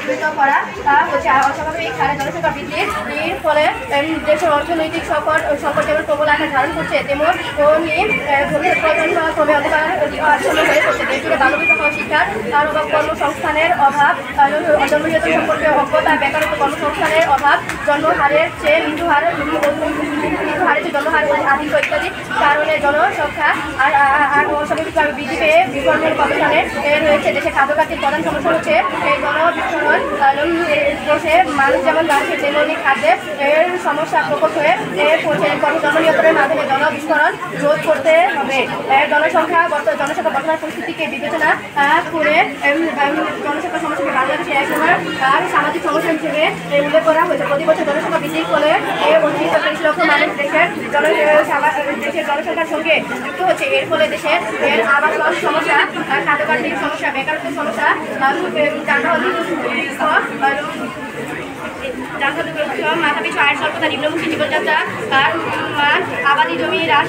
অব্যাহত করা হচ্ছে। অস্বাভাবিক হারে জনসংখ্যা বৃদ্ধির ফলে দেশের অর্থনৈতিক সংকট যেমন প্রবল আকার ধারণ করছে, তেমনি প্রজন্ম ক্রমে অধিকার হয়ে পড়ছে। দেশ জুড়ে বাল্যবিবাহ, শিক্ষার অভাব, কর্মসংস্থানের অভাব, জন্মনিয়ন্ত্রণ সম্পর্কে অজ্ঞতা, বেকারত্ব, কর্মসংস্থানের অভাব, জন্মহারের চেয়ে মৃত্যুহার চেয়ে জন্মহার আধিক্য ইত্যাদি কারণে জনসংখ্যা আর অস্বাভাবিকভাবে বৃদ্ধি পেয়ে বিপর্যয়ের অবস্থানে রয়েছে। দেশে খাদ্যঘাটতির প্রধান সমস্যা হচ্ছে এই জনবিতরণ। দেশে মানুষ যেমন বাড়ছে তেমনি খাদ্যের সমস্যা প্রকট হয়ে পড়ছে। জন্ম নিয়ন্ত্রণের মাধ্যমে জনবিস্ফোরণ রোধ করতে হবে। জনসংখ্যা বর্তমান পরিস্থিতিকে বিবেচনা করে জনসংখ্যা সমস্যাকে বাংলাদেশে এক নম্বর আর সামাজিক সমস্যা হিসেবে উল্লেখ করা হয়েছে। প্রতি বছর জনসংখ্যা বৃদ্ধির ফলে অতিরিক্ত 30 লক্ষ মানুষ দেশের জনসংখ্যার সঙ্গে যুক্ত হচ্ছে। এর ফলে দেশের আবাসন সমস্যা, খাদ্যঘাটতির সমস্যা, বেকারত্বের সমস্যা, মাথাপিছু আয়ের স্বল্পতা, নিম্নমুখী জীবনযাত্রা, আবাদি জমি হ্রাস,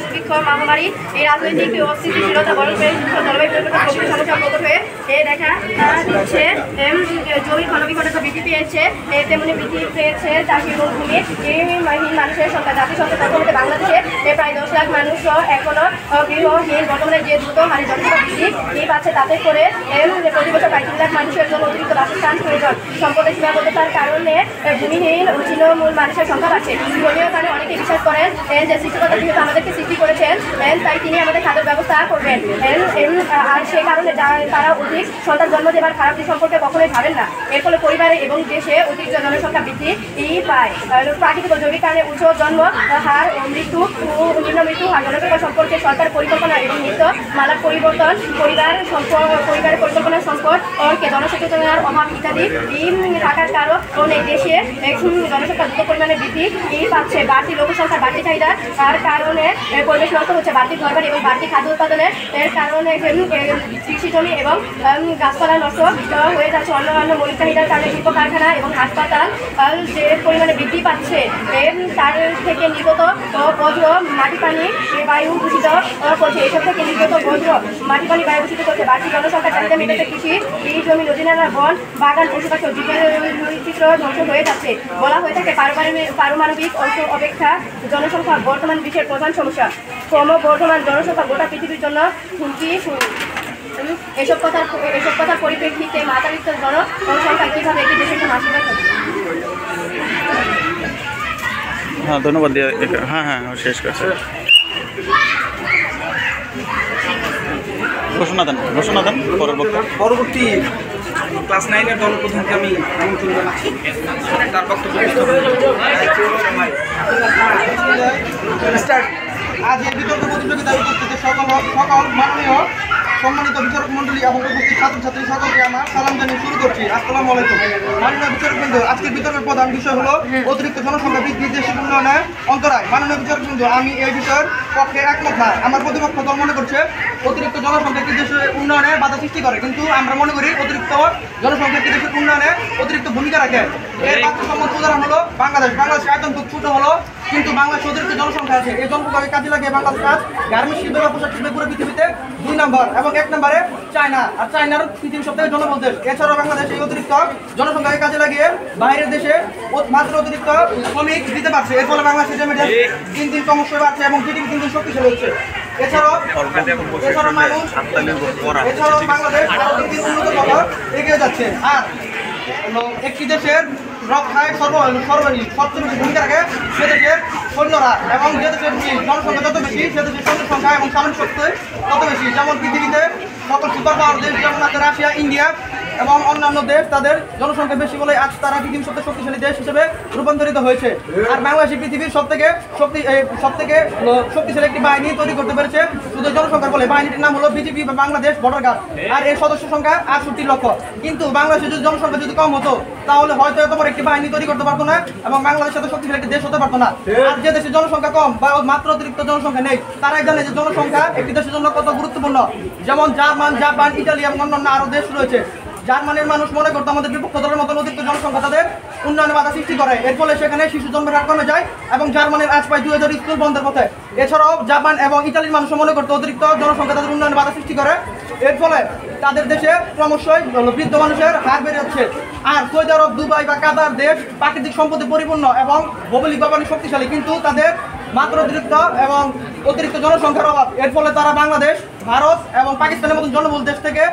দুর্ভিক্ষ, মহামারী, এই রাজনৈতিক অস্থিতিশীলতা, বরফ, জলবায়ু পরিবর্তন প্রভৃতি সমস্যা প্রকট হয়ে দেখা দিচ্ছে। জমির ঘনবিঘটতা বৃদ্ধি পেয়েছে, তেমনি বৃদ্ধি পেয়েছে চাষি এবং ভূমিহীন মানুষের সংখ্যা। জাতিসংখ্যা তথ্য মতে বাংলাদেশে প্রায় 10 লাখ মানুষও এখনো গৃহহীন। বর্তমানে যে দ্রুত হারে জনসংখ্যা বৃদ্ধি পাচ্ছে, তাতে করে প্রতি বছর প্রায় 3 লাখ মানুষের জন্য অতিরিক্ত বাসস্থান প্রয়োজন। সম্পদের সীমাবদ্ধতার কারণে ভূমিহীন ও ছিন্নমূল মানুষের সংখ্যা বাড়ছে। ধর্মীয় কারণে অনেকে বিশ্বাস করেন যে সৃষ্টিকর্তা যেহেতু আমাদেরকে সৃষ্টি করেছেন, তাই তিনি আমাদের খাদ্যের ব্যবস্থা করবেন। আর সেই কারণে তারা অধিক সন্তান জন্ম দেবার খারাপ দিক সম্পর্কে কখনোই ভাবেন না। এর ফলে পরিবারে এবং দেশে অতিরিক্ত জনসংখ্যা বৃদ্ধি পায়। প্রাকৃতিক ও জৈবিক কারণে উচ্চ জন্ম হার, মৃত্যু, নিম্ন মৃত্যু হার, জনসংখ্যা সম্পর্কে সরকার পরিকল্পনা এবং নীতি মালার পরিবর্তন, পরিবারের পরিকল্পনার সংকট, জনসচেতনতার অভাব ইত্যাদি থাকার কারণে দেশে জনসংখ্যা দ্রুত পরিমাণে বৃদ্ধি পাচ্ছে। বাড়তি লোকসংখ্যার বাড়তি চাহিদা তার কারণে পরিবেশ নষ্ট হচ্ছে। বাড়তি ঘরবাড়ি এবং বাড়তি খাদ্য উৎপাদনের কারণে কৃষি জমি এবং গাছপালা নষ্ট হয়ে যাচ্ছে। অন্যান্য মৌলিক চাহিদার কারণে শিল্প কারখানা এবং হাসপাতাল যে পরিমাণে বৃদ্ধি পাচ্ছে, তার থেকে নির্গত বজ্র মাটি, পানি, বায়ু দূষিত করছে। এসব থেকে নির্গত বজ্র মাটি, পানি, বায়ু দূষিত করছে। বাড়তি জনসংখ্যার চাহিদা মেটাতে কৃষি জমি, নদী, নালা, বন, বাগান, পশুপাখি, জীববৈচিত্র্য ধ্বংস হয়ে যাচ্ছে। বলা হয়ে থাকে পারমাণবিক অংশ অপেক্ষা জনসংখ্যা বর্তমান বিশ্বের প্রধান সমস্যা। ক্রমবর্ধমান জনসংখ্যা গোটা পৃথিবীর জন্য হুমকি। এসব কথার পরিপ্রেক্ষিতে মাত্রাতিরিক্ত জনসংখ্যা কীভাবে একটি দেশের জন্য আশীর্বাদ হবে? হ্যাঁ, ধন্যবাদ। হ্যাঁ শেষ করছে। ঘোষণা দেন পরবর্তী ক্লাস 9-এর দলপ্রধানকে আমি আমন্ত্রণ জানাচ্ছি তার বক্তব্য। আজ এই বিতর্ক প্রতিযোগিতায় উপস্থিত সকল মাননীয় সম্মানিত বিচারক মন্ডলী এবং উপস্থিত ছাত্রছাত্রী সকলকে আমার সালাম জানিয়ে শুরু করছি। আসসালামু আলাইকুম। মাননীয় বিচারকবৃন্দ, আজকের বিতর্কের প্রধান বিষয় হলো অতিরিক্ত জনসংখ্যা বৃদ্ধি দেশের উন্নয়নের অন্তরায়। মাননীয় বিচারকবৃন্দ, আমি এই বিষয়ের পক্ষে একমত না। আমার প্রতিপক্ষ দল মনে করছে অতিরিক্ত জনসংখ্যা একটি দেশের উন্নয়নে বাধা সৃষ্টি করে, কিন্তু আমরা মনে করি অতিরিক্ত জনসংখ্যা একটি দেশের উন্নয়নে অতিরিক্ত ভূমিকা রাখে। এর বাস্তবসম্মত উদাহরণ হলো বাংলাদেশের আয়তন খুব ছোট হলো, কিন্তু বাংলাদেশে অতিরিক্ত জনসংখ্যা আছে। এই জনসংখ্যাকে কাজে লাগিয়ে বাংলাদেশ আজ গার্মেন্টস শিল্প বা পোশাক শিল্পে পুরো পৃথিবীতে 2 নম্বর এবং 1 নম্বরে চায়না। আর চায়নার পৃথিবীর সবথেকে জনবহুল দেশ। এছাড়াও বাংলাদেশ এই অতিরিক্ত জনসংখ্যাকে কাজে লাগিয়ে বাইরের দেশে মাত্র অতিরিক্ত শ্রমিক দিতে পারছে। এর ফলে বাংলাদেশের জমিটা দিন দিন ক্রমশই বাড়ছে এবং জিডিপি দিন দিন শক্তিশালী হচ্ছে। এছাড়াও বাংলাদেশ আরো দিন দিন উন্নত এগিয়ে যাচ্ছে। আর একটি দেশের রক্ষায় সবচেয়ে ভূমিকা রাখে সে দেশের সৈন্যরা, এবং যে দেশের জনসংখ্যা যত বেশি সে দেশের সৈন্য সংখ্যা এবং সামরিক শক্তি তত বেশি। যেমন পৃথিবীতে সকল সুপার পাওয়ার দেশ যেমন আছে রাশিয়া, ইন্ডিয়া এবং অন্যান্য দেশ, তাদের জনসংখ্যা বেশি বলে আজ তারা পৃথিবীর সবথেকে শক্তিশালী দেশ হিসেবে রূপান্তরিত হয়েছে। আর বাংলাদেশ পৃথিবীর সবথেকে শক্তিশালী একটি বাহিনী তৈরি করতে পেরেছে শুধু জনসংখ্যার বলে। বাহিনীটির নাম হলো বিজিবি বা বাংলাদেশ বর্ডার গার্ড। আর এর সদস্য সংখ্যা 68 লক্ষ। কিন্তু বাংলাদেশের যদি জনসংখ্যা যদি কম হতো তাহলে হয়তো এত বড় একটি বাহিনী তৈরি করতে পারতো না এবং বাংলাদেশের সাথে শক্তিশালী একটি দেশ হতে পারতো না। আর যে দেশের জনসংখ্যা কম বা মাত্র অতিরিক্ত জনসংখ্যা নেই, তারাই জানে যে জনসংখ্যা একটি দেশের জন্য কত গুরুত্বপূর্ণ। যেমন জার্মান, জাপান, ইটালি এবং অন্যান্য আরো দেশ রয়েছে। জার্মানির মানুষ মনে করতো আমাদের বিপক্ষ দলের মতো অতিরিক্ত জনসংখ্যা তাদের উন্নয়নে বাধা সৃষ্টি করে। এর ফলে সেখানে শিশু জন্মের হার কমে যায় এবং জার্মানির আজ প্রায় 2000 স্কুল বন্ধের পথে। এছাড়াও জাপান এবং ইতালির মানুষ মনে করতো অতিরিক্ত জনসংখ্যা তাদের উন্নয়নে বাধা সৃষ্টি করে এর ফলে তাদের দেশে ক্রমশই বৃদ্ধ মানুষের হার বেড়ে যাচ্ছে। আর সৌদি আরব, দুবাই বা কাতার দেশ প্রাকৃতিক সম্পদে পরিপূর্ণ এবং ভৌগোলিক ব্যাপারে শক্তিশালী, কিন্তু তাদের মাত্রাতিরিক্ত এবং অতিরিক্ত জনসংখ্যার অভাব। এর ফলে তারা বাংলাদেশ, ভারত এবং পাকিস্তানের মতন জনবহুল দেশ থেকে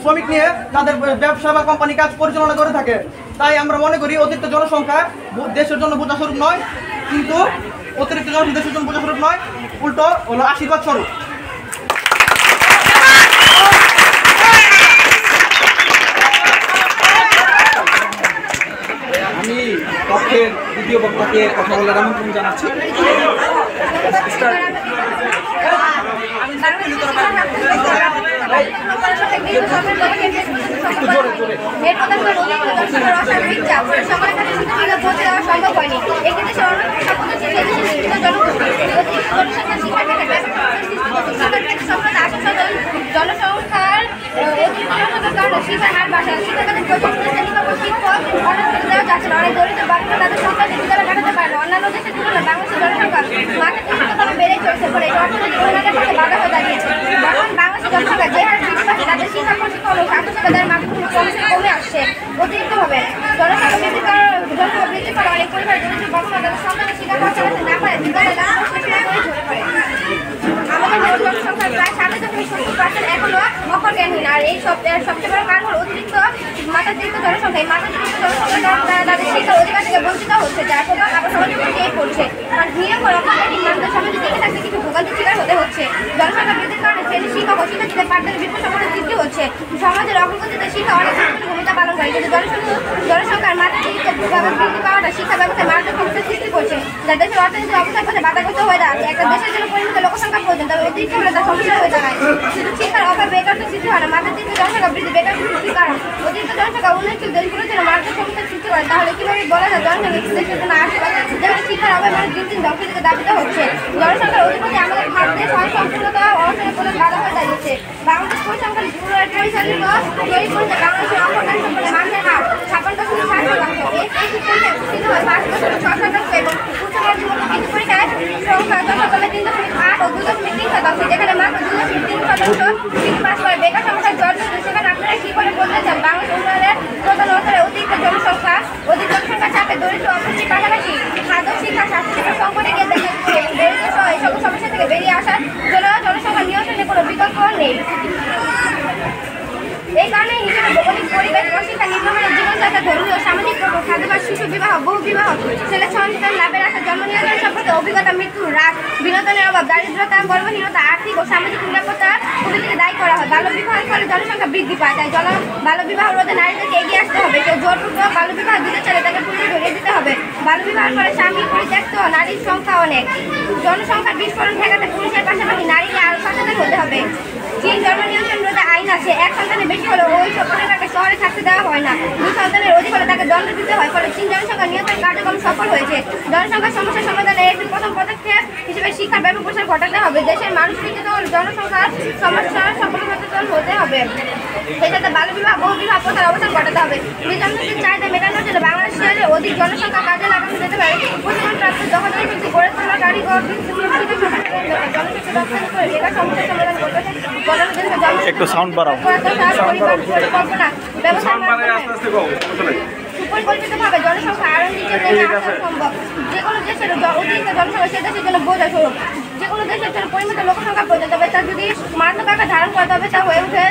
শ্রমিক নিয়ে তাদের ব্যবসা বা কোম্পানি কাজ পরিচালনা করে থাকে। তাই আমরা মনে করি অতিরিক্ত জনসংখ্যা দেশের জন্য বোঝা স্বরূপ নয়, কিন্তু অতিরিক্ত জনসংখ্যা দেশের জন্য বোঝা স্বরূপ নয়, উল্টো হলো আশীর্বাদ স্বরূপ। আমি পক্ষের দ্বিতীয় বক্তাকে কথা বলার আমন্ত্রণ জানাচ্ছি। জনসংখ্যার শিক্ষার হার বাড়ছে, দেওয়া যাচ্ছে না। অনেক দরিদ্র বাচ্চা তাদের সংখ্যা বিদ্যালয়ে কাটাতে পারে না। অন্যান্য দেশের তুলনায় বাংলাদেশের জনসংখ্যা মাত্রাতিরিক্তভাবে বেড়ে চলছে, ফলে এটি অর্থনৈতিক উন্নয়নের পথে বাধা হয়ে দাঁড়িয়েছে। বর্তমান বাংলাদেশের জনসংখ্যা যে হারে বৃদ্ধি পাচ্ছে, তাদের শিক্ষা প্রশিক্ষণ ও স্বাস্থ্যসেবা তাদের মাত্রাগুলো কমে আসছে অতিরিক্তভাবে। জনসংখ্যা বৃদ্ধি করা অনেক পরিবার দরিদ্র বাচ্চা তাদের সন্তানের শিক্ষা পৌঁছাতে না পারে, বিদ্যালয়ে দাঁড়ানো ঝরে পড়ে। আমাদের মোট জনসংখ্যার প্রায় 70% এখনো অজ্ঞানহীন। আর এই সবচেয়ে বড় কারণ হল অতিরিক্ত মাত্রাতিরিক্ত জনসংখ্যা। এই মাত্রাতিরিক্ত জনসংখ্যার কারণে তাদের শিক্ষার অধিকার থেকে বঞ্চিত হচ্ছে, যার প্রভাব আবার সমাজের উপর পড়ছে। আর নিরক্ষর অর্থনৈতিক মানুষের সমাজে টিকে থাকতে কিছু ভোগান্তির শিকার হতে হচ্ছে। জনসংখ্যা বৃদ্ধির কারণে শ্রেণী শিক্ষক ও শিক্ষার্থীদের পাঠদানের বিপুল সমস্যার সৃষ্টি হচ্ছে। সমাজের অগ্রগতিতে শিক্ষা অনেক গুরুত্বপূর্ণ ভূমিকা পালন করে, কিন্তু জনসংখ্যার মাত্রাতিরিক্তভাবে বৃদ্ধি পাওয়াটা শিক্ষা ব্যবস্থায় মারাত্মক সমস্যার সৃষ্টি করছে, যা দেশের অর্থনৈতিক অবস্থার পথে বাধাগ্রস্ত হয়ে দাঁড়াচ্ছে। একটা দেশের জন্য পরিমিত লোকসংখ্যা প্রয়োজন, তবে অতিরিক্ত হলে তার সমস্যা হয়ে দাঁড়ায়। শুধু শিক্ষার অভাবে বেকারত্ব সৃষ্টি হয় না, মাত্রাতিরিক্ত জনসংখ্যা বৃদ্ধি বেকার সৃষ্টির কারণ। অতিরিক্ত জনসংখ্যা উন্নয়নশীল দেশগুলোর জন্য মারাত্মক সমস্যার সৃষ্টি করে। তাহলে কিভাবে বলা যায় জনসংখ্যা একটি দেশের জন্য আশীর্বাদ, যেখানে শিক্ষার অভাবে মানুষ দিন দিন ধ্বংসের দিকে ধাবিত হচ্ছে? জনসংখ্যার অধিপতি আমাদের খাদ্যে স্বয়ংসম্পূর্ণতা অর্জনের প্রধান বাধা হয়ে দাঁড়িয়েছে। বাংলাদেশ পরিসংখ্যান ব্যুরোর পরিচালিত জরিপ অনুযায়ী বাংলাদেশের অঙ্গনওয়াড়ি সম্পর্কে মানুষের হার 56.7%। এই পরীক্ষায় হয় 5.6% এবং উচ্চ মাধ্যমিক বৃত্তি পরীক্ষায় সংখ্যা যথাক্রমে 3.8 ও 2.3%, যেখানে মাত্র 2.3% বৃত্তি পাস করে। বেকার সমস্যার জর্জরিত, সেখানে আপনারা কি করে বলতে চান বাংলাদেশ উন্নয়নের প্রধান অন্তরে অতিরিক্ত জনসংখ্যা চাপে দরিদ্র অবস্থার পাশাপাশি খাদ্য, শিক্ষা, স্বাস্থ্যসেবা সংকটে গিয়ে দেখা যাচ্ছে বেড়ে সহ এই সকল সমস্যা থেকে বেরিয়ে আসার জন্য জনসংখ্যা নিয়ন্ত্রণে কোনো বিকল্প নেই। এই কারণে নিজের ভৌগোলিক পরিবেশ, অশিক্ষা, নিম্নমানের জীবনযাত্রা, ধর্মীয়, সামাজিক খাদ্যাভ্যাস, শিশু বিবাহ, বহু বিবাহ, ছেলে সন্তান লাভের আশা, জন্ম নিয়ন্ত্রণ সম্পর্কে অভিজ্ঞতা, মৃত্যু, রাগ, বিনোদনের অভাব, দারিদ্রতা, গর্ভহীনতা, আর্থিক ও সামাজিক নিরাপত্তা প্রভৃতিকে দায়ী করা হয়। বাল্যবিবাহের ফলে জনসংখ্যা বৃদ্ধি পায়, তাই বাল্যবিবাহ রোধে নারীদেরকে এগিয়ে আসতে হবে। কেউ জোরপূর্বক বাল্যবিবাহ দিতে চাইলে তাকে পুলিশে ধরিয়ে দিতে হবে। বাল্যবিবাহের ফলে স্বামী পরিত্যক্ত নারীর সংখ্যা অনেক। জনসংখ্যার বিস্ফোরণ ঠেকাতে পুলিশের পাশাপাশি নারীকে আরও সচেতন হতে হবে। চীন জন্ম নিয়ন্ত্রণ রোধে আইন আছে, এক সন্তানের বেশি হলে ওই পরিবারকে শহরে থাকতে দেওয়া হয় না, 2 সন্তানের অধিক হলে তাকে দণ্ড দিতে হয়। ফলে চীন জনসংখ্যা নিয়ন্ত্রণ কার্যক্রম সফল হয়েছে। জনসংখ্যার সমস্যা সমাধানের একটি প্রথম পদক্ষেপ হিসেবে শিক্ষার ব্যাপক প্রসার ঘটাতে হবে। দেশের মানুষ শিক্ষিত হলে জনসংখ্যার সমস্যার সম্পর্কে সচেতন হতে হবে। সেই সাথে বাল্যবিবাহ, বহুবিবাহ প্রথার অবসান ঘটাতে হবে। নির্যাতনের চাহিদা মেটানোর জন্য বাংলাদেশের অধিক জনসংখ্যা কাজে লাগানো যেতে পারে। প্রশিক্ষণপ্রাপ্ত দখলদারি শক্তি গড়ে তোলা, কারিগর একটু সাউন্ড বাড়াও। সুপরিকল্পিতভাবে জনসংখ্যা আরও নিচে নেমে আসা সম্ভব। যে কোনো দেশের অতিরিক্ত জনসংখ্যা সে দেশের জন্য বোঝা স্বরূপ। যে কোনো দেশের জন্য পরিমিত লোকসংখ্যা প্রয়োজন, তবে তা যদি মারাত্মক আকার ধারণ করে তবে তা হয়ে ওঠে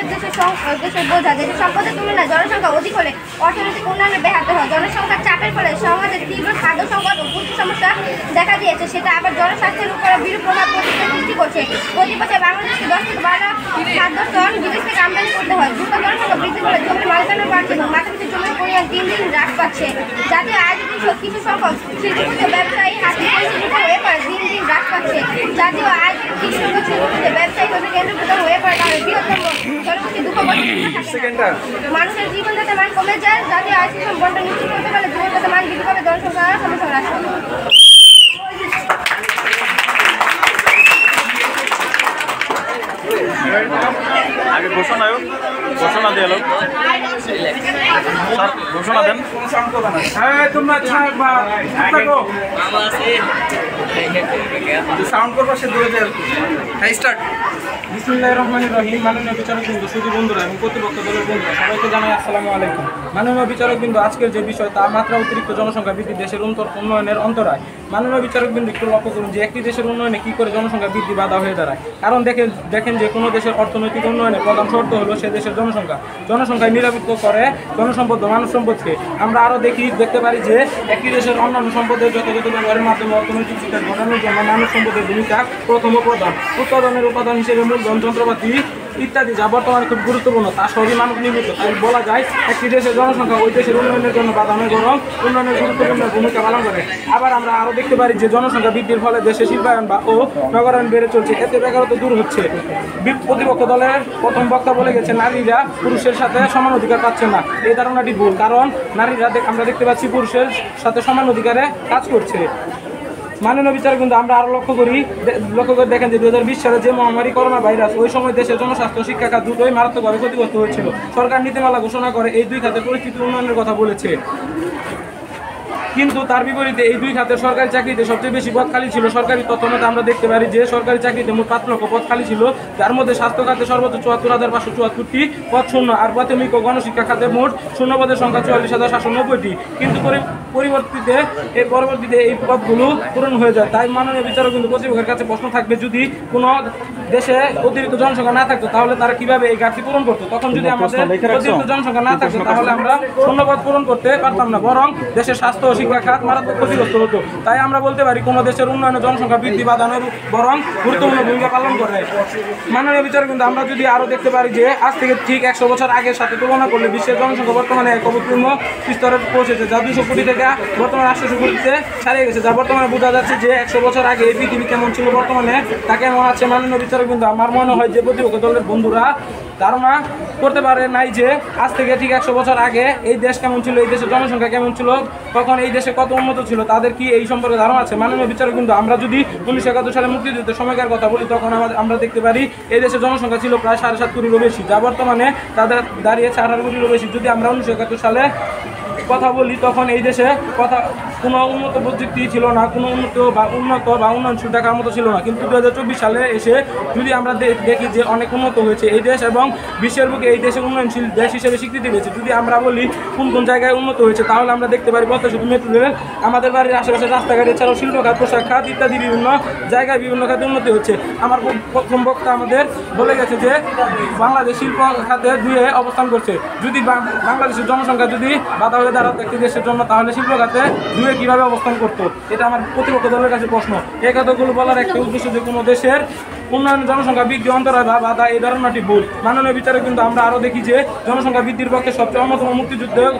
দেশের বোঝা। দেশের সম্পদের তুলনায় জনসংখ্যা অধিক হলে অর্থনৈতিক উন্নয়নে ব্যাহত হয়। জনসংখ্যার চাপের ফলে সমাজে তীব্র খাদ্য সংকট ও পুষ্টি সমস্যা দেখা দিয়েছে, সেটা আবার জনস্বাস্থ্যের উপরে বিরূপ প্রভাব সৃষ্টি করছে। প্রতি বছর বাংলাদেশকে 10 থেকে 12 খাদ্য টন বিদেশ থেকে আমদানি করতে হয়। দ্রুত জনসংখ্যা বৃদ্ধি করে জমির মালিকানা বাড়ছে এবং মাটিতে জমির পরিমাণ দিন দিন হ্রাস পাচ্ছে। জাতীয় আয়োজিত কিছু সংখ্যক শিল্পপতি ব্যবসায়ী হাতে পরিচালিত হয়ে পড়ে দিন দিন হ্রাস পাচ্ছে। জাতীয় আয়োজিত কিছু সংখ্যক শিল্পপতি ব্যবসায়ী হতে কেন্দ্রীভূত হয়ে পড়ে, তাহলে বৃহত্তম জনগোষ্ঠী দুঃখ মানুষের জীবনযাত্রার মান কমে যায়। জাতীয় আয়োজিত বন্টন নিশ্চিত করতে পারলে জীবনযাত্রার মান বৃদ্ধি পাবে, জনসংখ্যার সমস্যা হ্রাস পাবে। আগে ঘোষণা হোক, ঘোষণা দিয়ে এলো স্যার, ঘোষণা দেন। তোমরা সাউন্ড করবা সে দূরে যায়। হ্যাঁ, স্টার্ট। বিসমিল্লাহির রহমানির রহিম। মাননীয় বিচারকবৃন্দ, সুধী বন্ধুরা এবং কর্তৃপক্ষ দলের বন্ধুরা, সবাইকে জানাই আসসালামু আলাইকুম। মাননীয় বিচারকবৃন্দ, আজকের যে বিষয় তা মাত্রা অতিরিক্ত জনসংখ্যা বৃদ্ধি দেশের উন্নয়নের অন্তরায়। মাননীয় বিচারকবৃন্দ, একটু লক্ষ্য করুন যে একটি দেশের উন্নয়নে কী করে জনসংখ্যা বৃদ্ধি বাধা হয়ে দাঁড়ায়। কারণ দেখেন যে কোনো দেশের অর্থনৈতিক উন্নয়নের প্রধান শর্ত হলো সে দেশের জনসংখ্যা। জনসংখ্যায় নিরাপত্ত করে জনসম্পদ ও মানব সম্পদকে। আমরা আরও দেখতে পারি যে একটি দেশের অন্যান্য সম্পদের যথাযথ ব্যবহারের মাধ্যমে অর্থনৈতিক বিকাশ ঘটানোর জন্য মানব সম্পদের ভূমিকা প্রথম ও প্রধান। উৎপাদনের উপাদান হিসেবে মূলধন, যন্ত্রপাতি ইত্যাদি যা বর্তমানে খুব গুরুত্বপূর্ণ, তা সবই মানব নির্মিত। তাই বলা যায় একটি দেশের জনসংখ্যা ওই দেশের উন্নয়নের জন্য বাধা নয়, বরং উন্নয়নের গুরুত্বপূর্ণ ভূমিকা পালন করে। আবার আমরা আরও দেখতে পারি যে জনসংখ্যা বৃদ্ধির ফলে দেশে শিল্পায়ন ও নগরায়ণ বেড়ে চলছে, এতে বেকারত্ব দূর হচ্ছে। প্রতিপক্ষ দলের প্রথম বক্তা বলে গেছে নারীরা পুরুষের সাথে সমান অধিকার পাচ্ছে না। এই ধারণাটি ভুল, কারণ নারীরা আমরা দেখতে পাচ্ছি পুরুষের সাথে সমান অধিকারে কাজ করছে। মাননীয় বিচারক, কিন্তু আমরা আরও লক্ষ্য করে দেখেন যে 2020 সালে যে মহামারী করোনা ভাইরাস, ওই সময় দেশের জনস্বাস্থ্য শিক্ষা খাত দুটোই মারাত্মকভাবে ক্ষতিগ্রস্ত হয়েছিল। সরকার নীতিমালা ঘোষণা করে এই দুই খাতের পরিস্থিতি উন্নয়নের কথা বলেছে, কিন্তু তার বিপরীতে এই দুই খাতের সরকারি চাকরিতে সবচেয়ে বেশি পদ খালি ছিল। সরকারি তথ্য মতে আমরা দেখতে পারি যে সরকারি চাকরিতে মোট 5 লক্ষ পদ খালি ছিল, যার মধ্যে স্বাস্থ্য খাতে সর্বোচ্চ 74,574টি পদ শূন্য, আর প্রাথমিক ও গণশিক্ষা খাতে মোট শূন্য পদের সংখ্যা 44,790টি। কিন্তু পরবর্তীতে এই পদগুলো পূরণ হয়ে যায়। তাই মাননীয় বিচারক কিন্তু কর্তৃপক্ষের কাছে প্রশ্ন থাকবে, যদি কোনো দেশে অতিরিক্ত জনসংখ্যা না থাকতো তাহলে তারা কিভাবে এই ঘাটতি পূরণ করতো? তখন যদি আমাদের অতিরিক্ত জনসংখ্যা না থাকতো তাহলে আমরা শূন্যপদ পূরণ করতে পারতাম না, বরং দেশের স্বাস্থ্য ও শিক্ষা খাত মারাত্মক ক্ষতিগ্রস্ত হতো। তাই আমরা বলতে পারি কোনো দেশের উন্নয়নে জনসংখ্যা বৃদ্ধি বাড়ানোর বরং গুরুত্বপূর্ণ ভূমিকা পালন করে। মাননীয় বিচারক, কিন্তু আমরা যদি আরও দেখতে পারি যে আজ থেকে ঠিক 100 বছর আগের সাথে তুলনা করলে বিশ্বের জনসংখ্যা বর্তমানে এক অভূতপূর্ব স্তরে পৌঁছেছে, যা 200 কোটি থেকে বর্তমানে 800 কোটিতে ছাড়িয়ে গেছে। যা বর্তমানে বোঝা যাচ্ছে যে 100 বছর আগে এই পৃথিবী কেমন ছিল, বর্তমানে তা কেমন আছে। মাননীয় বিচারক, কিন্তু আমার মনে হয় যে প্রতিপক্ষ দলের বন্ধুরা ধারণা করতে পারে নাই যে আজ থেকে ঠিক 100 বছর আগে এই দেশ কেমন ছিল, এই দেশের জনসংখ্যা কেমন ছিল, তখন এই দেশে কত উন্নত ছিল, তাদের কি এই সম্পর্কে ধারণা আছে? মাননীয় বিচারক, কিন্তু আমরা যদি 1971 সালে মুক্তিযুদ্ধের সময়কার কথা বলি, তখন আমরা দেখতে পারি এই দেশের জনসংখ্যা ছিল প্রায় 7.5 কোটিরও বেশি, যা বর্তমানে তাদের দাঁড়িয়েছে 18 কোটিরও বেশি। যদি আমরা 1971 সালে কথা বলি, তখন এই দেশে কোনো উন্নত প্রযুক্তি ছিল না, কোনো উন্নত বা উন্নয়নশীল দেখার মতো ছিল না। কিন্তু 2024 সালে এসে যদি আমরা দেখি যে অনেক উন্নত হয়েছে এই দেশ, এবং বিশ্বের বুকে এই দেশে উন্নয়নশীল দেশ হিসেবে স্বীকৃতি পেয়েছে। যদি আমরা বলি কোন কোন জায়গায় উন্নত হয়েছে, তাহলে আমরা দেখতে পারি পদ্মা সেতু, মেট্রো রেল, আমাদের বাড়ির আশেপাশে রাস্তাঘাট, এছাড়াও শিল্প খাত, পোশাক খাত ইত্যাদি বিভিন্ন জায়গায় বিভিন্ন খাতে উন্নতি হচ্ছে। আমার প্রথম বক্তা আমাদের বলে গেছে যে বাংলাদেশ শিল্প খাতে 2-এ অবস্থান করছে। যদি বাংলাদেশের জনসংখ্যা যদি বাধা হয়ে দাঁড়াতো একটি দেশের জন্য, তাহলে শিল্প খাতে 2-এ কীভাবে অবস্থান করতো? এটা আমার প্রতিপক্ষ দলের কাছে প্রশ্ন। এই কথাগুলো বলার একটা উদ্দেশ্য যে কোনো দেশের উন্নয়ন জনসংখ্যা বৃদ্ধি অন্তরায় বা বাধা, এই ধারণাটি ভুল। মাননীয় বিচারে কিন্তু আমরা আরও দেখি যে জনসংখ্যা বৃদ্ধির পক্ষে সবচেয়ে অন্যতম মুক্তিযুদ্ধের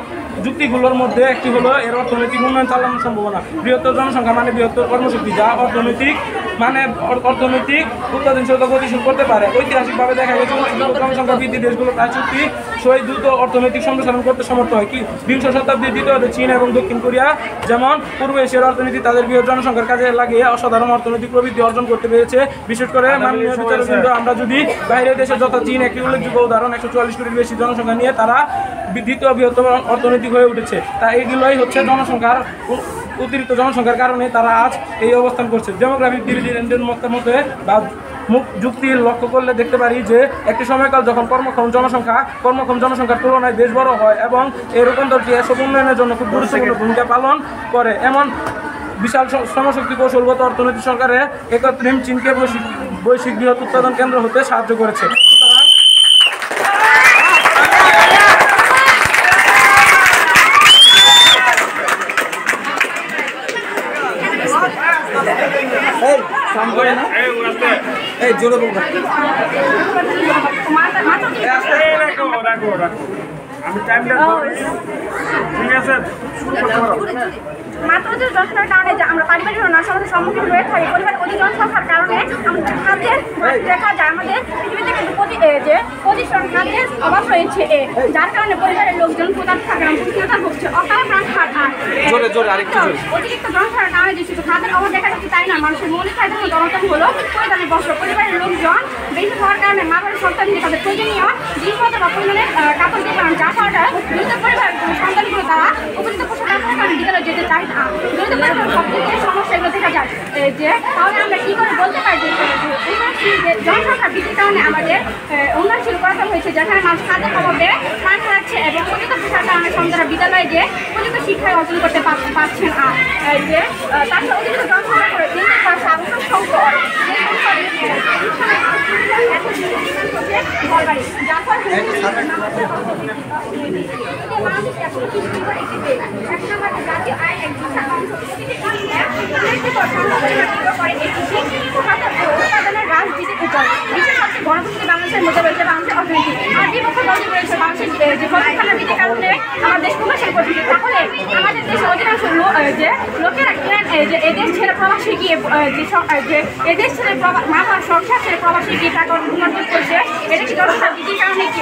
যুক্তিগুলোর মধ্যে একটি হলো এর অর্থনৈতিক উন্নয়ন চালানোর সম্ভাবনা। বৃহত্তর জনসংখ্যা মানে বৃহত্তর কর্মশক্তি, যা অর্থনৈতিক উৎপাদনশীলতা গতিশীল করতে পারে। ঐতিহাসিকভাবে দেখা গেছে জনসংখ্যা বৃদ্ধি দেশগুলো প্রায় সই দ্রুত অর্থনৈতিক সম্প্রসারণ করতে সমর্থ হয়। কি 20 শতাব্দীর দ্বিতীয়তে চীন এবং দক্ষিণ কোরিয়া যেমন পূর্ব এশিয়ার অর্থনীতি তাদের বৃহৎ জনসংখ্যার কাজে লাগিয়ে অসাধারণ অর্থনৈতিক প্রবৃদ্ধি অর্জন করতে পেরেছে। বিশেষ করে মাননীয় বিচারক, কিন্তু আমরা যদি বাইরের দেশে যথা চীন একটি উল্লেখযোগ্য উদাহরণ, 144 কোটির বেশি জনসংখ্যা নিয়ে তারা দ্বিতীয় বৃহত্তম অর্থনৈতিক হয়ে উঠেছে। তা এগুলোই হচ্ছে অতিরিক্ত জনসংখ্যার কারণে তারা আজ এই অবস্থান করছে। ডেমোগ্রাফিক ডিভিডেন্ডের মতে বা যুক্তি লক্ষ্য করলে দেখতে পারি যে একটি সময়কাল যখন কর্মক্ষম জনসংখ্যার তুলনায় বেশ বড় হয়, এবং এই রূপান্তরটি এসব উন্নয়নের জন্য খুব গুরুত্বপূর্ণ ভূমিকা পালন করে। এমন বিশাল শ্রমশক্তি কৌশলগত অর্থনীতি সরকারের একত্রিম চীনকে বৈশ্বিক বৃহৎ উৎপাদন কেন্দ্র হতে সাহায্য করেছে। আমি টাইমটা ঠিক আছে মাত্র যে জনসংখ্যার কারণে যে আমরা পারিবারিক সমস্যার সম্মুখীন হয়ে থাকি, পরিবারের অধিক জনসংখ্যার কারণে আমাদের খাদ্যের দেখা যায় আমাদের পৃথিবীতে কিন্তু প্রতিষ্ঠান খাদ্যের অভাব রয়েছে, যার কারণে পরিবারের লোকজন প্রদান থাকে না, পুষ্টিহীনতা ভুগছে, অকাল প্রাণ খাট। অতিরিক্ত জনসংখ্যার কারণে যে শুধু খাদ্যের অভাব দেখা যাচ্ছে তাই না, মানুষের মৌলিক চাহিদা জনগণ হলো পরিধানের বস্ত্র। পরিবারের লোকজন বেশি হওয়ার কারণে মা বাবার সন্তানকে তাদের প্রয়োজনীয় জিনিসপত্র বা পরিমাণে কাপড় দিতে পারেন, যা ফলে দ্রুত পরিবার সন্তানগুলো তারা উপযুক্ত পোশাক না থাকার কারণে বিদ্যালয়ে যেতে চায় না। দ্রুত পরিবার সবথেকে সমস্যা এগুলো দেখা যায় যে তাহলে আমরা কী করে বলতে পারি যে জনসংখ্যা বৃদ্ধির কারণে আমাদের উন্নয়নশীল করা হয়েছে, যেখানে মানুষ খাদ্যের অভাবে প্রাণ হারাচ্ছে এবং উপযুক্ত পোশাক কারণে সন্তানরা বিদ্যালয়ে গিয়ে উপযুক্ত শিক্ষায় অর্জন করতে পারছেন না। যে তারপরে অতিরিক্ত জনসংখ্যা করে দিনের পাশে আবশ্যক সংকট যার ফলে জাতীয় আয় উৎপাদনের রাজনীতির উপর বিশ্বের সবচেয়ে গণতন্ত্রী বাংলাদেশের মধ্যে রয়েছে বাংলাদেশের অর্থনীতি। আর বিপক্ষ দলটি রয়েছে বাংলাদেশের যে কর্মস্থানের বৃদ্ধির কারণে আমার দেশ প্রবাসী পদ্ধতি। তাহলে আমাদের দেশের অধিকাংশ যে লোকেরা যে এদেশ ছেড়ে প্রবাসী গিয়ে যে এদেশ ছেড়ে মা বাবার সংসার ছেড়ে প্রবাসী গিয়ে টাকা উন্নয়ন করছে, এটা কি জনসংখ্যা বৃদ্ধির কারণে কি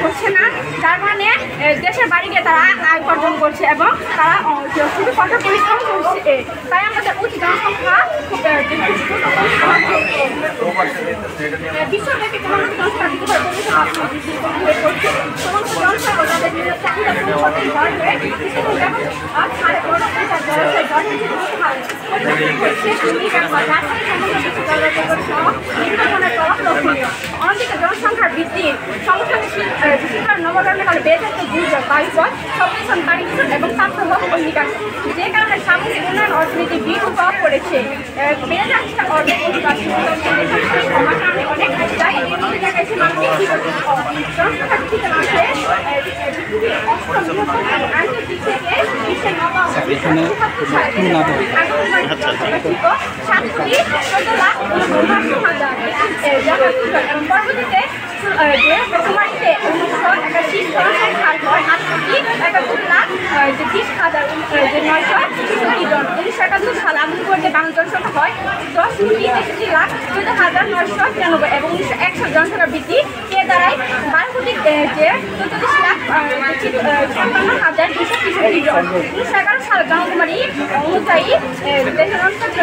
হচ্ছে না? যার মানে দেশের বাড়ি গিয়ে তারা আয় উপার্জন করছে এবং তারা শুধু কঠোর পরিশ্রম করছে। তাই আমাদের উচিত জনসংখ্যা বিশ্বব্যাপী জনসংখ্যা বৃদ্ধি করে করছে সমস্ত জনসংখ্যা তাদের চাহিদা পূরণ করতে অনধিক জনসংখ্যার বৃদ্ধি সমস্যার নবগর্ভকালে বেড়ে যাচ্ছে দুর্যোগ, বায়ুপথ, শব্দদূষণ, পানি দূষণ এবং তাপপ্রবাহ নিকাশ, যে কারণে সামগ্রিক উন্নয়ন অর্থনীতি বিরূপ প্রভাব পড়েছে। বেড়ে যাচ্ছে অর্ধেক অধিবাসী কারণে অনেক জায়গায় এসে মানুষ জনসংখ্যা বৃদ্ধিতে মানুষের অষ্টম আন্তর্জাতিক থেকে বিশ্বের নবম 7,14,00,000 পরবর্তীতে কুমারীতে 1981 সাল পর 8,71,30,963 জন। 1971 সাল আগুন করতে বাংলা জনসংখ্যা হয় 10,63,993 এবং 1961 জনসংখ্যা বৃদ্ধি কে দাঁড়ায় 12,53,263 জন। 1911 সাল জনকুমারী অনুযায়ী দেশের জনসংখ্যা ছিল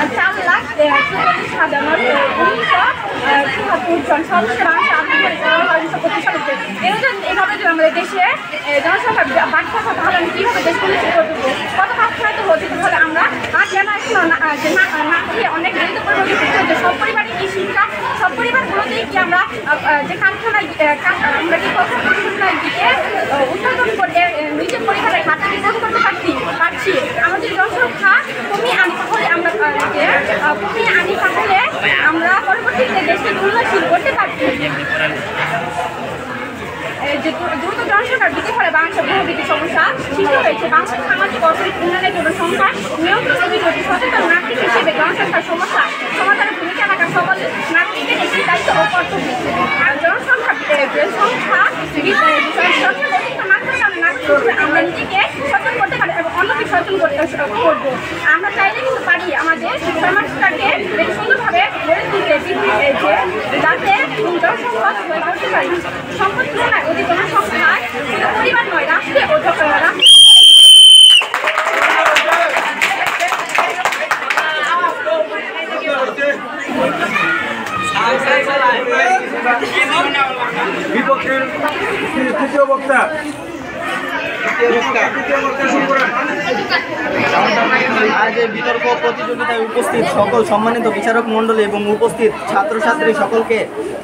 14,44,974 জন। সর্বশেষ বাংলাদেশে আগুন করে 1925 সালে এভাবে যদি আমাদের দেশে জনসংখ্যা বাড়তে থাকে তাহলে আমি কীভাবে দেশ উন্নতি করবো, কত কারখানা তো হতে হলে আমরা যেন এখনো না দিয়ে অনেক দরিদ্র পরিবার যে সব পরিবারে কি শিক্ষা, সব পরিবারগুলোতেই কি আমরা যে কারখানায় আমরা কি কারখানায় দিকে উৎপাদন করে নিজের পরিবারের খাদ্য বিতরণ করতে পারছি। আমাদের জনসংখ্যা কমিয়ে আনি তাহলে আমরা পরবর্তীতে দেশকে উন্নয়নশীল করতে পারছি। যে দ্রুত জনসংখ্যার বৃদ্ধির ফলে বাংলাদেশের বহুবিধ সমস্যা সৃষ্টি হয়েছে। বাংলাদেশের সামাজিক অর্থনৈতিক উন্নয়নের জন্য সংখ্যার নিয়ন্ত্রণ সচেতন নাগরিক হিসেবে জনসংখ্যার সমস্যা সমাধানের ভূমিকা রাখা সকল নাগরিকের একটি দায়িত্ব ও কর্তব্য। আর জনসংখ্যা আমরা নিজেকে সচেতন করতে পারি এবং অন্যকে সচেতন করবো। আমরা চাইলে কিন্তু পারি আমাদের সমাজটাকে সুন্দরভাবে গড়ে তুলতে যাতে জনসংখ্যা হয়ে করতে পারি। সম্পদ তুলনায় অধিক জনসংখ্যায় পরিবার নয় রাষ্ট্রে ও বিপক্ষের তৃতীয় বক্তা আজ এই বিতর্ক প্রতিযোগিতায় উপস্থিত সকল সম্মানিত বিচারক মণ্ডলী এবং উপস্থিত ছাত্রছাত্রী সকলকে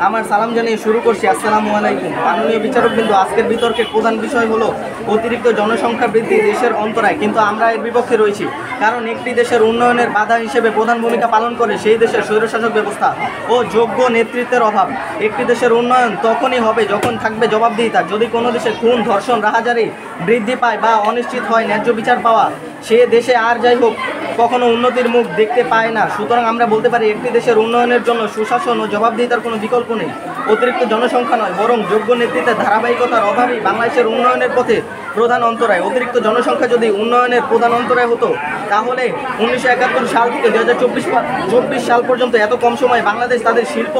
আমার সালাম জানিয়ে শুরু করছি। আসসালামু আলাইকুম। মাননীয় বিচারকবৃন্দ, আজকের বিতর্কের প্রধান বিষয় হলো অতিরিক্ত জনসংখ্যা বৃদ্ধি দেশের অন্তরায়, কিন্তু আমরা এর বিপক্ষে রয়েছি। কারণ একটি দেশের উন্নয়নের বাধা হিসেবে প্রধান ভূমিকা পালন করে সেই দেশের স্বৈরশাসক ব্যবস্থা ও যোগ্য নেতৃত্বের অভাব। একটি দেশের উন্নয়ন তখনই হবে যখন থাকবে জবাবদিহিতা। যদি কোনো দেশে খুন, ধর্ষণ, রাহাজারি বৃদ্ধি পায় বা অনিশ্চিত হয় ন্যায্য বিচার পাওয়া, সে দেশে আর যাই হোক কখনো উন্নতির মুখ দেখতে পায় না। সুতরাং আমরা বলতে পারি একটি দেশের উন্নয়নের জন্য সুশাসন ও জবাবদিহিতার কোনো বিকল্প নেই। অতিরিক্ত জনসংখ্যা নয়, বরং যোগ্য নেতৃত্বের ধারাবাহিকতার অভাবেই বাংলাদেশের উন্নয়নের পথে প্রধান অন্তরায়। অতিরিক্ত জনসংখ্যা যদি উন্নয়নের প্রধান অন্তরায় হতো, তাহলে 1971 সাল থেকে 2024 সাল পর্যন্ত এত কম সময়ে বাংলাদেশ তাদের শিল্প,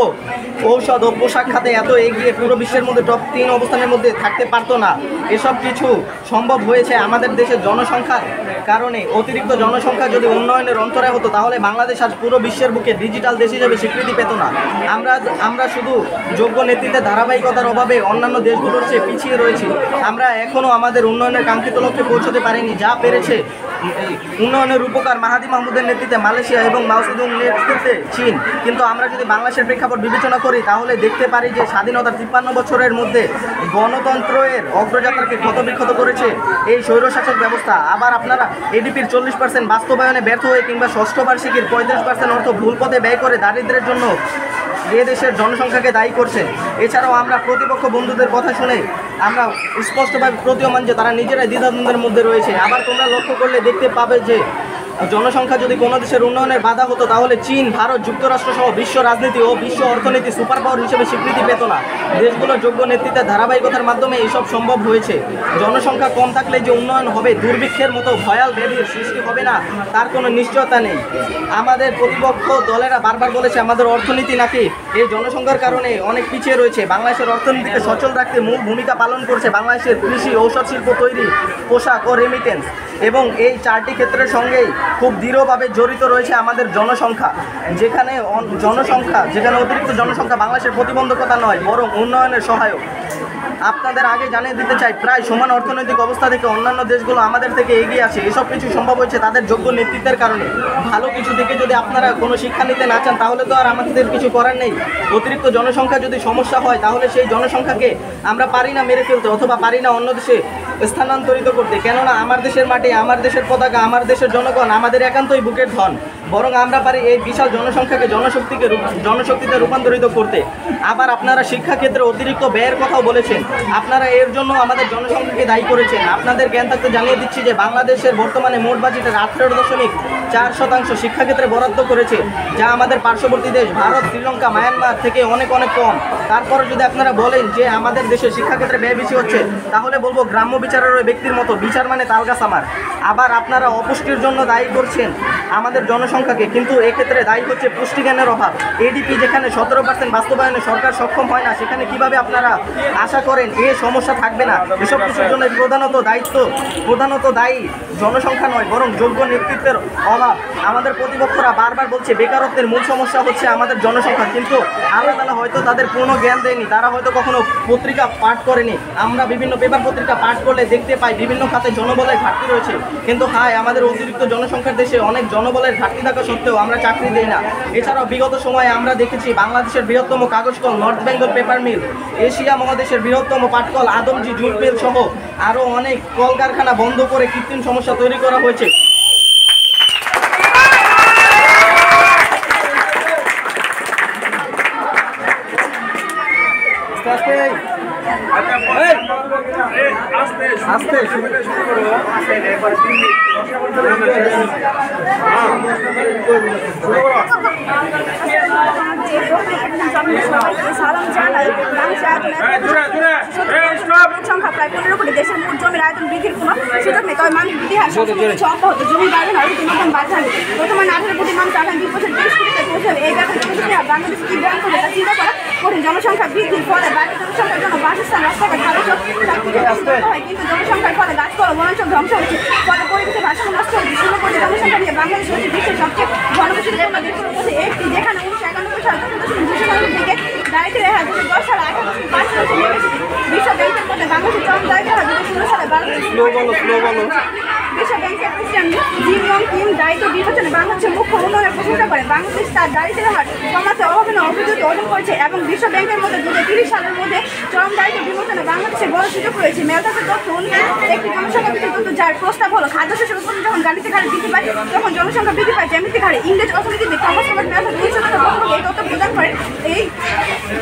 ঔষধ ও পোশাক খাতে এত এগিয়ে পুরো বিশ্বের মধ্যে টপ 3 অবস্থানের মধ্যে থাকতে পারতো না। এসব কিছু সম্ভব হয়েছে আমাদের দেশের জনসংখ্যার কারণে। অতিরিক্ত জনসংখ্যা যদি উন্নয়নের অন্তরায় হতো, তাহলে বাংলাদেশ আজ পুরো বিশ্বের বুকে ডিজিটাল দেশ হিসেবে স্বীকৃতি পেত না। আমরা শুধু যোগ্য নেতৃত্বের ধারাবাহিকতার অভাবে অন্যান্য দেশগুলোর চেয়ে পিছিয়ে রয়েছি। আমরা এখনও আমাদের উন্নয়নের কাঙ্ক্ষিত লক্ষ্যে পৌঁছতে পারিনি। যা পেরেছে উন্নয়নের রূপকার মাহাদি মাহমুদের নেতৃত্বে মালয়েশিয়া এবং মাও সেতুংয়ের নেতৃত্বে চীন। কিন্তু আমরা যদি বাংলাদেশের প্রেক্ষাপট বিবেচনা করি, তাহলে দেখতে পারি যে স্বাধীনতার 53 বছরের মধ্যে গণতন্ত্রের অগ্রযাত্রাকে ক্ষতবিক্ষত করেছে এই স্বৈরশাসক ব্যবস্থা। আবার আপনারা এডিপির 40% বাস্তবায়নে ব্যর্থ হয়ে কিংবা ষষ্ঠ বার্ষিকীর 35% অর্থ ভুল পথে ব্যয় করে দারিদ্র্যের জন্য এ দেশের জনসংখ্যাকে দায়ী করছে। এছাড়াও আমরা প্রতিপক্ষ বন্ধুদের কথা শুনে আমরা স্পষ্টভাবে প্রতীয়মান যে তারা নিজেরাই দ্বিধাদ্বন্দ্বের মধ্যে রয়েছে। আবার তোমরা লক্ষ্য করলে দেখতে পাবে যে জনসংখ্যা যদি কোনো দেশের উন্নয়নের বাধা হতো, তাহলে চীন, ভারত, যুক্তরাষ্ট্র সহ বিশ্ব রাজনীতি ও বিশ্ব অর্থনীতি সুপার পাওয়ার হিসেবে স্বীকৃতি পেত না। দেশগুলোর যোগ্য নেতৃত্বের ধারাবাহিকতার মাধ্যমে এইসব সম্ভব হয়েছে। জনসংখ্যা কম থাকলে যে উন্নয়ন হবে, দুর্ভিক্ষের মতো ভয়াল ব্যাধির সৃষ্টি হবে না, তার কোনো নিশ্চয়তা নেই। আমাদের প্রতিপক্ষ দলেরা বারবার বলেছে আমাদের অর্থনীতি নাকি এই জনসংখ্যার কারণে অনেক পিছিয়ে রয়েছে। বাংলাদেশের অর্থনীতিকে সচল রাখতে মূল ভূমিকা পালন করছে বাংলাদেশের কৃষি, ঔষধ শিল্প তৈরি, পোশাক ও রেমিটেন্স, এবং এই 4টি ক্ষেত্রের সঙ্গেই খুব দৃঢ়ভাবে জড়িত রয়েছে আমাদের জনসংখ্যা। যেখানে অতিরিক্ত জনসংখ্যা বাংলাদেশের প্রতিবন্ধকতা নয়, বরং উন্নয়নের সহায়ক। আপনাদের আগে জানিয়ে দিতে চাই, প্রায় সমান অর্থনৈতিক অবস্থা থেকে অন্যান্য দেশগুলো আমাদের থেকে এগিয়ে আছে। এসব কিছু সম্ভব হয়েছে তাদের যোগ্য নেতৃত্বের কারণে। ভালো কিছু থেকে যদি আপনারা কোনো শিক্ষা নিতে না চান, তাহলে তো আর আমাদের কিছু করার নেই। অতিরিক্ত জনসংখ্যা যদি সমস্যা হয়, তাহলে সেই জনসংখ্যাকে আমরা পারি না মেরে ফেলতে, অথবা পারি না অন্য দেশে স্থানান্তরিত করতে। কেননা আমার দেশের মাটি, আমার দেশের পতাকা, আমার দেশের জনগণ আমাদের একান্তই বুকের ধন। বরং আমরা পারি এই বিশাল জনসংখ্যাকে জনশক্তিতে রূপান্তরিত করতে। আবার আপনারা শিক্ষাক্ষেত্রে অতিরিক্ত ব্যয়ের কথাও বলেছেন। আপনারা এর জন্য আমাদের জনসংখ্যাকে দায়ী করেছেন। আপনাদের জ্ঞান থাকতে জানিয়ে দিচ্ছি যে বাংলাদেশের বর্তমানে মোট বাজেটের 18.4% শিক্ষাক্ষেত্রে বরাদ্দ করেছে, যা আমাদের পার্শ্ববর্তী দেশ ভারত, শ্রীলঙ্কা, মায়ানমার থেকে অনেক কম। তারপরে যদি আপনারা বলেন যে আমাদের দেশে শিক্ষাক্ষেত্রে ব্যয় বেশি হচ্ছে, তাহলে বলবো গ্রাম্য বিচারের ওই ব্যক্তির মতো, বিচার মানে তালগাছ আমার। আবার আপনারা অপুষ্টির জন্য দায়ী করছেন আমাদের জনসংখ্যাকে, কিন্তু এক্ষেত্রে দায়ী হচ্ছে পুষ্টিজ্ঞানের অভাব। এডিপি যেখানে 17% বাস্তবায়নে সরকার সক্ষম হয় না, সেখানে কিভাবে আপনারা আশা করেন এই সমস্যা থাকবে না? এসব কিছুর জন্য প্রধানত দায়ী জনসংখ্যা নয়, বরং যোগ্য নেতৃত্বের অভাব। আমাদের প্রতিপক্ষরা বারবার বলছে বেকারত্বের মূল সমস্যা হচ্ছে আমাদের জনসংখ্যা, কিন্তু আল্লাহ তাআলা হয়তো তাদের পূর্ণ জ্ঞান দেয়নি। তারা হয়তো কখনো পত্রিকা পাঠ করেনি। আমরা বিভিন্ন পেপার পত্রিকা পাঠ করলে দেখতে পাই বিভিন্ন খাতে জনবলের ঘাটতি রয়েছে, কিন্তু আমাদের অতিরিক্ত জনসংখ্যার দেশে অনেক জনবলের ঘাটতি থাকা সত্ত্বেও আমরা চাকরি দিই না। এছাড়াও বিগত সময়ে আমরা দেখেছি বাংলাদেশের বৃহত্তম কাগজ কল North Bengal paper mill, Asia মহাদেশের বৃহত্তম পাটকল আদমজি জুট মিল সহ আরও অনেক কলকারখানা বন্ধ করে কৃত্রিম সমস্যা তৈরি করা হয়েছে। আস্তে সালাম জানাই। সংখ্যা প্রায় 15 কোটি। দেশের মোট জমির আয়তন বৃদ্ধির কোনো সুযোগ নেই, তবে মানুষ ইতিহাস অব্যাহত। জমি বাড়বে না, দিন বাড়তে হবে। বর্তমানে 18 কোটি মানুষ আগামী 2 বছর 30 কোটিতে পৌঁছাবে। এই ব্যাপারে বাংলাদেশ কি গ্রহণ করবে তা চিন্তা করা কঠিন। জনসংখ্যা বৃদ্ধির ফলে বাড়তি জনসংখ্যার জন্য বাসস্থান, রাস্তাঘাট, হয়, কিন্তু জনসংখ্যার ফলে গাছপালা, বনাঞ্চল ধ্বংস হচ্ছে, ফলে পরিবেশের ভারসাম্য নষ্ট হচ্ছে। 16 কোটি জনসংখ্যা নিয়ে বাংলাদেশ হচ্ছে বিশ্বের সবচেয়ে ঘনবসতিপূর্ণ দেশগুলোর মধ্যে একটি, যেখানে 1991 সালে 14.2 থেকে দারিদ্র্য রেখা 2010 সালে 18.5% নেমেছে। বিশ্ব ব্যাংকের মধ্যে বাংলাদেশের চরম দারিদ্র্য রেখা 2016 সালে 12%। বিশ্ব ব্যাংকের প্রেসিডেন্ট জিম ইয়ং কিম দারিদ্র্য বিমোচনে বাংলাদেশের মুখ্য উন্নয়নের প্রশংসা করে। বাংলাদেশ তার দারিদ্র্যের হার কমাতে অভাবনীয় অগ্রগতি অর্জন করেছে এবং বিশ্ব ব্যাংকের মধ্যে 2030 সালের মধ্যে চরম দারিদ্র্য বিমোচনে বাংলাদেশের বড় সুযোগ রয়েছে। মেলটাসের তথ্য অনুযায়ী একটি জনসংখ্যা বৃদ্ধি তথ্য, যার প্রস্তাব হলো খাদ্যশস্য উৎপাদন যখন গাণিতিক হারে বৃদ্ধি পায়, তখন জনসংখ্যা বৃদ্ধি পায় জ্যামিতিক হারে। ইংরেজ অর্থনীতিবিদ থমাস রবার্ট ম্যালথস 1977 এই তথ্য প্রদান করেন। এই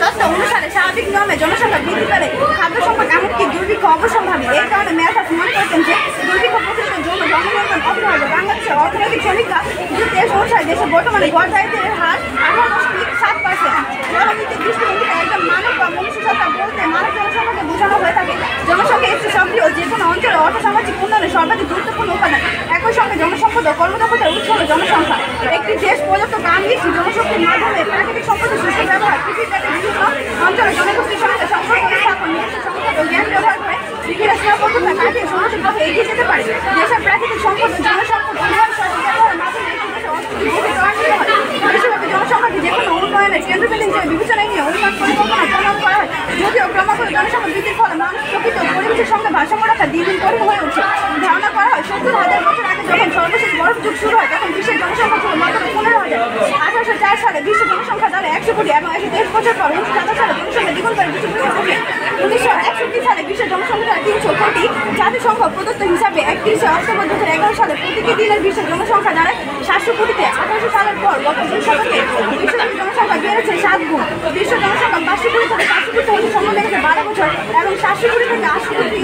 তথ্য অনুসারে স্বাভাবিক নিয়মে জনসংখ্যা বৃদ্ধি পেলে খাদ্য সংকট এমনকি দুর্ভিক্ষ অবসম্ভাবী। এই কারণে ম্যালথস মনে করেছেন যে দুর্ভিক্ষ প্রতিরোধের জন্য জননিয়ন্ত্রণ অপরিহার্য। বাংলাদেশের অর্থনৈতিক সমীক্ষা 2023 অনুসারে দেশে বর্তমানে গড় দারিদ্র্যের হার 18.7%। জননীতির দৃষ্টিভঙ্গিতে একজন মানব বা মনুষ্য সত্তা বলতে মানব জনসংখ্যাকে বোঝানো হয়ে থাকে। জনসংখ্যা একটি সক্রিয় যে কোনো অঞ্চলে অর্থসামাজিক উন্নয়নের সর্বাধিক গুরুত্বপূর্ণ উপাদান। একই সঙ্গে জনসম্পদ ও কর্মদক্ষতার উৎস হল জনসংখ্যা। একটি দেশ প্রযুক্ত গান্ধীজি জনশক্তির মাধ্যমে প্রাকৃতিক সম্পদের সুস্থ ব্যবহার, কৃষিকাজে বিভিন্ন অঞ্চলে জনগোষ্ঠীর সঙ্গে সম্পর্ক স্থাপন, নিজস্ব সম্পদ ও জ্ঞান ব্যবহার করে বিভিন্ন সীমাবদ্ধতা কাটিয়ে সমাজের পথে এগিয়ে যেতে পারে। দেশের প্রাকৃতিক সম্পদ ও জনসম্পদ উন্নয়ন সঠিক ব্যবহারের মাধ্যমে একটি দেশের অর্থনীতি ত্বরান্বিত হয়। বিশ্বব্যাপী জনসংখ্যাকে যে কোনো উন্নয়নের কেন্দ্রবিন্দু হিসেবে বিবেচনায় নিয়ে উন্নয়ন পরিকল্পনা প্রণয়ন করা হয়। যদিও ক্রমাগত জনসংখ্যা বৃদ্ধির ফলে মানুষ প্রকৃত পরিবেশের সঙ্গে ভারসাম্য রাখা দিন দিন কঠিন হয়ে উঠছে। ধারণা করা হয় 70,000 বছর আগে যখন সর্বশেষ বরফ যুগ শুরু হয় তখন বিশ্বের জনসংখ্যা ছিল মাত্র 15,000। 1804 সালে বিশ্ব জনসংখ্যা দাঁড়ায় 100 কোটি এবং 123 বছর পর 1927 সালে জনসংখ্যা দ্বিগুণ করে 200 কোটি ওঠে। 1961 সালে বিশ্বের জনসংখ্যা 300 কোটি। জাতিসংঘ প্রদত্ত হিসাবে 31 অক্টোবর 2011 সালে প্রতিটি দিনের বিশ্বের জনসংখ্যা দাঁড়ায় 700 কোটিতে। 1800 সালের পর গত 2 শতকে বিশ্বব্যাপী জনসংখ্যা বেড়েছে 7 গুণ। বিশ্ব জনসংখ্যা 500 কোটি থেকে 700 কোটি হতে সময় লেগেছে 12 বছর এবং 700 কোটি থেকে 80 কোটি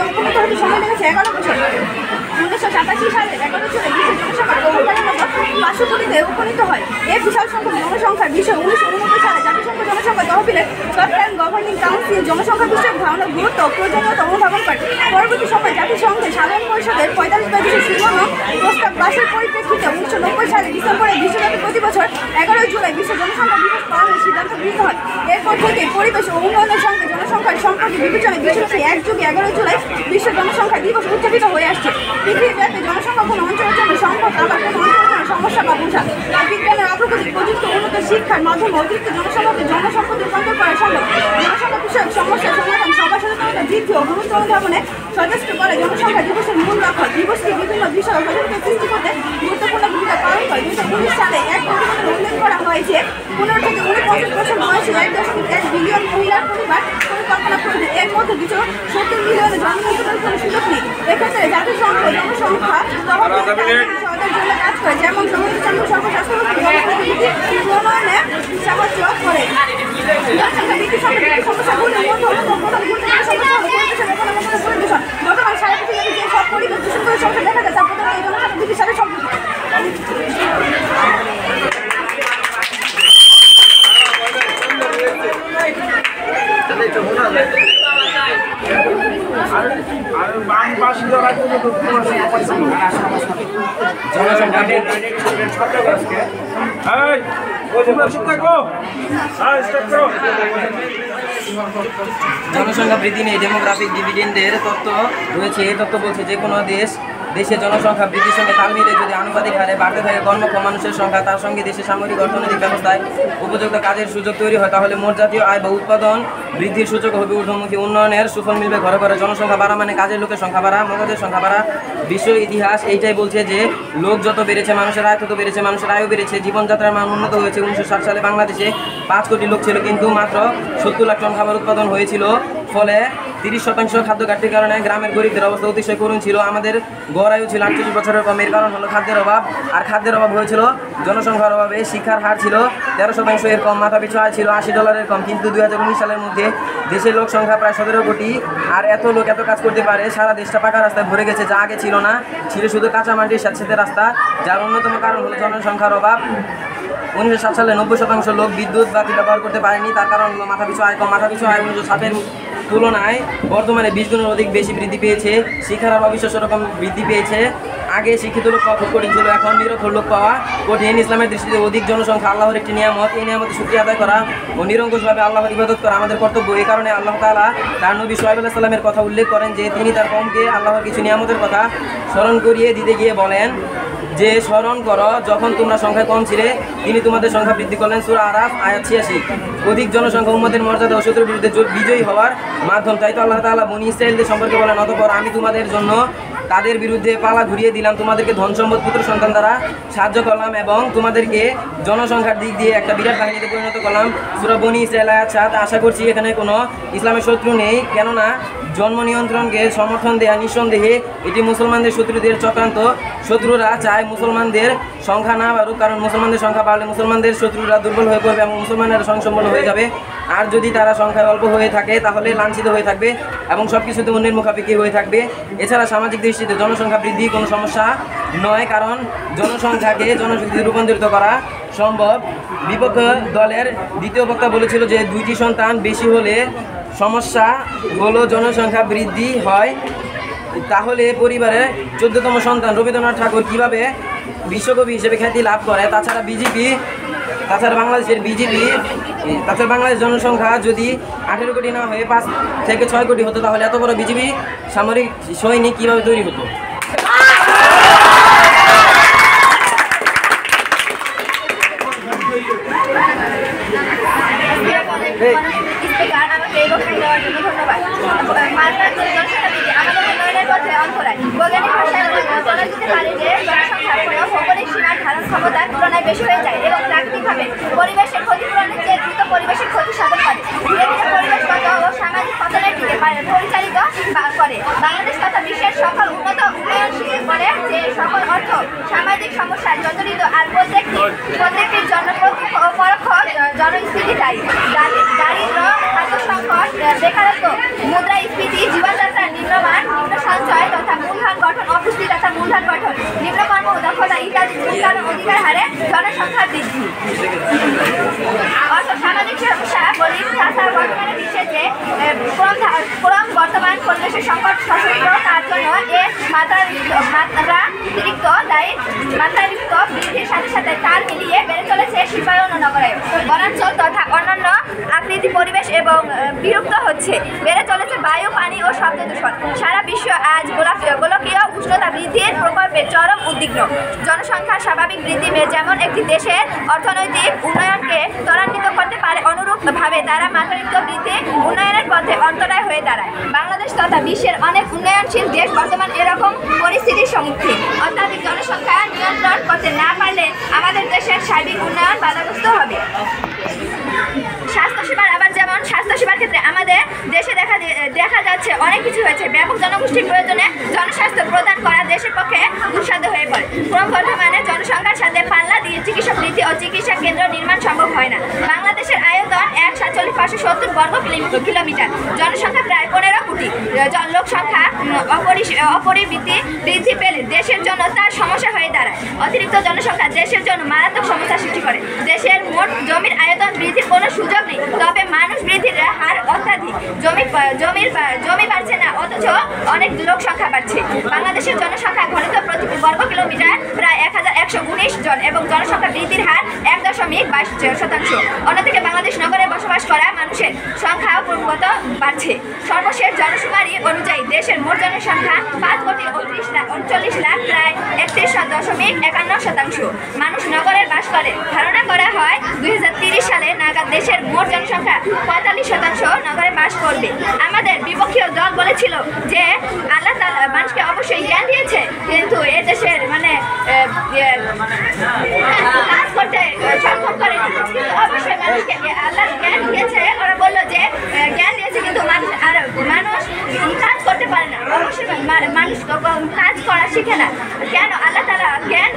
উপনীত হতে সময় লেগেছে 11 বছর। 1987 সালে 11 বছরে বিশ্বের জনসংখ্যা প্রথমবারের মতো 500 কোটিতে উপনীত হয়। এই বিশাল সংখ্যক জনসংখ্যা বিশ্ব 1989 সালে জাতিসংঘ জনসংখ্যা তহবিলের সফটওয়্যার গভর্নিং কাউন্সিল জনসংখ্যা বিষয়ক ধারণার গুরুত্ব ও প্রয়োজনীয়তা অনুধাবন করে। পরবর্তী সময়ে জাতিসংঘের সাধারণ পরিষদের 45/200 প্রস্তাব পাশের পরিপ্রেক্ষিতে 1990 সালে ডিসেম্বরে বিশ্বব্যাপী প্রতি বছর 11 জুলাই বিশ্ব জনসংখ্যা দিবস পালনের সিদ্ধান্ত গৃহীত হয়। এরপর থেকে পরিবেশ ও উন্নয়নের সঙ্গে জনসংখ্যার সম্পর্কে বিবেচনায় বিশ্বব্যাপী 1 যুগে 11 জুলাই বিশ্ব জনসংখ্যা দিবস উদযাপিত হয়ে আসছে। পৃথিবীব্যাপী জনসংখ্যা কোনো অঞ্চলের জন্য সম্পদ, আবার কোনো অঞ্চলের জন্য সমস্যা বা বোঝা। বিজ্ঞানের অগ্রগতি, প্রযুক্তি, উন্নত শিক্ষার মাধ্যমে অতিরিক্ত জনসংখ্যাকে জনসম্পদে রূপান্তর করা সম্ভব। জনসংখ্যা বিষয়ক সমস্যার সমাধান, সবার সচেতনতা বৃদ্ধি ও গুরুত্ব অনুধাবনে সচেষ্ট করে জনসংখ্যা দিবসের মূল লক্ষ্য। দিবসটি বিভিন্ন বিষয় সচেতনতা সৃষ্টি করতে গুরুত্বপূর্ণ ভূমিকা পালন করে। 2019 সালে এক প্রতিবেদনে উল্লেখ করা হয় যে 15 থেকে 49 বছর বয়সী 1.1 বিলিয়ন মহিলার পরিবার পরিকল্পনা করবে। এর মধ্যে 270 মিলিয়নের জন্ম নিয়ন্ত্রণের কোনো সুযোগ নেই। এক্ষেত্রে জাতিসংঘ জনসংখ্যা তহবিলের জন্য কাজ করে, যেমন জনসংখ্যা সর্বস্বাস্থ্য উন্নয়নে সাহায্য করে। জনসংখ্যা বৃদ্ধির সঙ্গে সমস্যাগুলির মধ্যে অন্যতম প্রধান গুরুত্বপূর্ণ সমস্যা হল পরিবেশের অবলম্বনের পরিবেশন। বর্তমানে সারা পৃথিবীতে যে সব পরিবেশ দূষণ করে সমস্যা দেখা যায় তা প্রধানত এই জনসংখ্যা বৃদ্ধির সাথে সম্পর্কিত। জনসংখ্যা বৃদ্ধি নিয়ে ডেমোগ্রাফিক ডিভিডেন্ডের তত্ত্ব রয়েছে। এই তত্ত্ব বলছে যে কোনো দেশের জনসংখ্যা বৃদ্ধির সঙ্গে তাল মিলে যদি আনুপাতিক হারে বাড়তে থাকে কর্মক্ষম মানুষের সংখ্যা, তার সঙ্গে দেশের সামরিক অর্থনৈতিক ব্যবস্থায় উপযুক্ত কাজের সুযোগ তৈরি হয়, তাহলে মোট জাতীয় আয় বা উৎপাদন বৃদ্ধির সূচক হবে ঊর্ধ্বমুখী। উন্নয়নের সুফল মিলবে ঘরে ঘরে। জনসংখ্যা বাড়া মানে কাজের লোকের সংখ্যা বাড়া, মগজের সংখ্যা বাড়া। বিশ্ব ইতিহাস এইটাই বলছে যে লোক যত বেড়েছে মানুষের আয় তত বেড়েছে, মানুষের আয়ও বেড়েছে, জীবনযাত্রার মান উন্নত হয়েছে। 1960 সালে বাংলাদেশে 5 কোটি লোক ছিল, কিন্তু মাত্র 70 লাখ টন খাবার উৎপাদন হয়েছিল। ফলে 30% খাদ্য ঘাটতির কারণে গ্রামের গরিবদের অবস্থা অতিশয় করুণ ছিল। আমাদের গড় আয়ু ছিল 48 বছরের কম। এর কারণ হলো খাদ্যের অভাব, আর খাদ্যের অভাব হয়েছিল জনসংখ্যার অভাবে। শিক্ষার হার ছিল 13% এর কম, মাথাপিছু আয় ছিল $80 কম। কিন্তু 2019 সালের মধ্যে দেশের লোক সংখ্যা প্রায় 17 কোটি। আর এত লোক এত কাজ করতে পারে, সারা দেশটা পাকা রাস্তায় ভরে গেছে, যা আগে ছিল না। ছিল শুধু কাঁচা মাটির সাথে সাথে রাস্তা, যার অন্যতম কারণ হলো জনসংখ্যার অভাব। 1960 সালে 90% লোক বিদ্যুৎ বাতি ব্যবহার করতে পারেনি, তার কারণ হলো মাথাপিছু আয় কম। মাথাপিছু আয় 1960-এর তুলনায় বর্তমানে 20 গুণের অধিক বেশি বৃদ্ধি পেয়েছে। শিক্ষার হার অবিশ্বাস্য রকম বৃদ্ধি পেয়েছে। আগে শিক্ষিত লোক পাওয়া খুব কঠিন ছিল, এখন নিরক্ষর লোক পাওয়া কঠিন। ইসলামের দৃষ্টিতে অধিক জনসংখ্যা আল্লাহর একটি নিয়ামত। এই নিয়ামতের শুকরিয়া আদায় করা ও নিরঙ্কুশভাবে আল্লাহর ইবাদত করা আমাদের কর্তব্য। এই কারণে আল্লাহ তাআলা তার নবী শুআয়ব আলাইহিস সালামের কথা উল্লেখ করেন যে তিনি তার কওমকে আল্লাহর কিছু নিয়ামতের কথা স্মরণ করিয়ে দিতে গিয়ে বলেন যে স্মরণ করো যখন তোমরা সংখ্যায় কম ছিলে, তিনি তোমাদের সংখ্যা বৃদ্ধি করলেন। সূরা আরাফ আয়াত 86। অধিক জনসংখ্যা উম্মতের মর্যাদা ও শত্রুর বিরুদ্ধে বিজয়ী হওয়ার মাধ্যম। তাই তো আল্লাহ তাআলা বনী ইসরাঈলদের সম্পর্কে বলেন, অতঃপর আমি তোমাদের জন্য তাদের বিরুদ্ধে পালা ঘুরিয়ে দিলাম, তোমাদেরকে ধন সম্পদ পুত্র সন্তান দ্বারা সাহায্য করলাম এবং তোমাদেরকে জনসংখ্যার দিক দিয়ে একটা বিরাট বাহিনীতে পরিণত করলাম। সূরা বনী ইসরাঈল আয়াত 7। আশা করছি এখানে কোনো ইসলামের শত্রু নেই, কেননা জন্ম নিয়ন্ত্রণকে সমর্থন দেয়া নিঃসন্দেহে এটি মুসলমানদের শত্রুদের চক্রান্ত। শত্রুরা চায় মুসলমানদের সংখ্যা না বাড়ুক, কারণ মুসলমানদের সংখ্যা বাড়লে মুসলমানদের শত্রুরা দুর্বল হয়ে পড়বে এবং মুসলমানেরা সংসম্পন্ন হয়ে যাবে। আর যদি তারা সংখ্যায় অল্প হয়ে থাকে তাহলে লাঞ্ছিত হয়ে থাকবে এবং সব কিছুতে অন্যের মুখাপেক্ষি হয়ে থাকবে। এছাড়া সামাজিক দৃষ্টিতে জনসংখ্যা বৃদ্ধি কোনো সমস্যা নয়, কারণ জনসংখ্যাকে জনশক্তিতে রূপান্তরিত করা সম্ভব। বিপক্ষ দলের দ্বিতীয় বক্তা বলেছিল যে 2টি সন্তান বেশি হলে সমস্যা হলো জনসংখ্যা বৃদ্ধি হয়। তাহলে পরিবারের 14তম সন্তান রবীন্দ্রনাথ ঠাকুর কীভাবে বিশ্বকবি হিসেবে খ্যাতি লাভ করে? তাছাড়া বাংলাদেশ জনসংখ্যা যদি 18 কোটি না হয়ে 5 থেকে 6 কোটি হতো তাহলে এত বড় বিজিবি সামরিক সৈনিক কীভাবে তৈরি হতো? বেশি হয়ে যায় এবং প্রাকৃতিকভাবে পরিবেশের ক্ষতিপূরণের চেয়ে দ্রুত পরিবেশের ক্ষতি সাধন করে, ধীরে ধীরে পরিবেশগত ও সামাজিক পতনের দিকে পরিচালিত করে। বাংলাদেশ তথা বিশ্বের সকল উন্নত উন্নয়নশীল করে যে সকল অর্থ সামাজিক সমস্যায় জর্জরিত, আর প্রত্যেকটির জন্য প্রত্যক্ষ ও পরোক্ষ জনস্ফীতি দায়ী। দারিদ্র, খাদ্য সংকট, বেকারত্ব, মুদ্রাস্ফীতি, জীবনযাত্রার নিম্নমান, নিম্ন সঞ্চয় তথা মূলধন গঠন, অপুষ্টি তথা মূলধন গঠন, নিম্ন কর্ম দক্ষতা ইত্যাদি উৎপাদন অধিকার হারে জনসংখ্যা বৃদ্ধি। অর্থ সামাজিক সমস্যা বলি, তাছাড়া বর্তমানে বিশ্বে যে বর্তমান পরিবেশের সংকট সশস্ত্র, তার জন্য এর মাত্রাতিরিক্ত বৃদ্ধির সাথে সাথে তাল মিলিয়ে বেড়ে চলেছে শিল্পায়ন ও নগরায়ন। বনাঞ্চল তথা অন্যান্য আকৃতি পরিবেশ এবং বিলুপ্ত হচ্ছে, বেড়ে চলেছে বায়ু, পানি ও শব্দ দূষণ। সারা বিশ্ব আজ গোলকীয় উষ্ণতা বৃদ্ধির প্রকল্পে চরম উদ্বিগ্ন। জনসংখ্যার স্বাভাবিক বৃদ্ধি যেমন একটি দেশের অর্থনৈতিক উন্নয়নকে ত্বরান্বিত করতে পারে, অনুরূপভাবে তারা মাত্রাতিরিক্ত বৃদ্ধি উন্নয়নের পথে অন্তরায় হয়ে দাঁড়ায়। বাংলাদেশ তথা বিশ্বের অনেক উন্নয়নশীল দেশ বর্তমান এরকম পরিস্থিতির সম্মুখীন। অত্যাধিক জনসংখ্যা নিয়ন্ত্রণ করতে না পারলে আমাদের দেশের সার্বিক উন্নয়ন বাধাগ্রস্ত হবে। স্বাস্থ্যসেবার আবার যেমন স্বাস্থ্যসেবার ক্ষেত্রে আমাদের দেশে দেখা যাচ্ছে অনেক কিছু হয়েছে। ব্যাপক জনগোষ্ঠীর প্রয়োজনে জনস্বাস্থ্য প্রদান করা দেশের পক্ষে দুঃসাধ্য হয়ে পড়ে। ক্রমবর্ধমানে জনসংখ্যার সাথে পাল্লা দিয়ে চিকিৎসা বৃদ্ধি ও চিকিৎসা কেন্দ্র নির্মাণ সম্ভব হয় না। বাংলাদেশের আয়তন 1,47,570 বর্গ কিলোমিটার, জনসংখ্যা প্রায় 15 কোটি। লোক সংখ্যা অপরিবৃত্তি বৃদ্ধি পেলে দেশের জন্য তার সমস্যা হয়ে দাঁড়ায়। অতিরিক্ত জনসংখ্যা দেশের জন্য মারাত্মক সমস্যা সৃষ্টি করে। দেশের মোট জমির আয়তন বৃদ্ধির কোনো সুযোগ নেই, তবে মানুষ বৃদ্ধির হার অত্যাধিক। জমি বাড়ছে না, অথচ অনেক লোক সংখ্যা বাড়ছে। বাংলাদেশের জনসংখ্যা ঘনিত প্রতি বর্গ কিলোমিটার প্রায় 1,119 জন এবং জনসংখ্যা বৃদ্ধির হার 1.22%। অন্যদিকে বাংলাদেশ নগরে বসবাস করা মানুষের সংখ্যা ক্রমাগত বাড়ছে। সর্বশেষ জনশুমারি অনুযায়ী দেশের মোট জনসংখ্যা 5,39 লাখ, প্রায় 31.51%। মানুষ নগরে বাস করে। ধারণা করা হয় 2030 সালে নাগাদ দেশের মোট জনসংখ্যা 45% নগরে বাস করবে। আমাদের বিপক্ষীয় দল বলেছিল যে আল্লাহ তাআলা মানুষকে অবশ্যই জ্ঞান দিয়েছে, কিন্তু এ দেশের কাজ করতে সক্ষম করেনি। কিন্তু অবশ্যই মানুষকে আল্লাহ জ্ঞান দিয়েছে। ওরা বললো যে জ্ঞান দিয়েছে, কিন্তু মানুষ কাজ করতে পারে না। অবশ্যই মানুষ কাজ করা শিখে না। কেন? আল্লাহ তাআলা জ্ঞান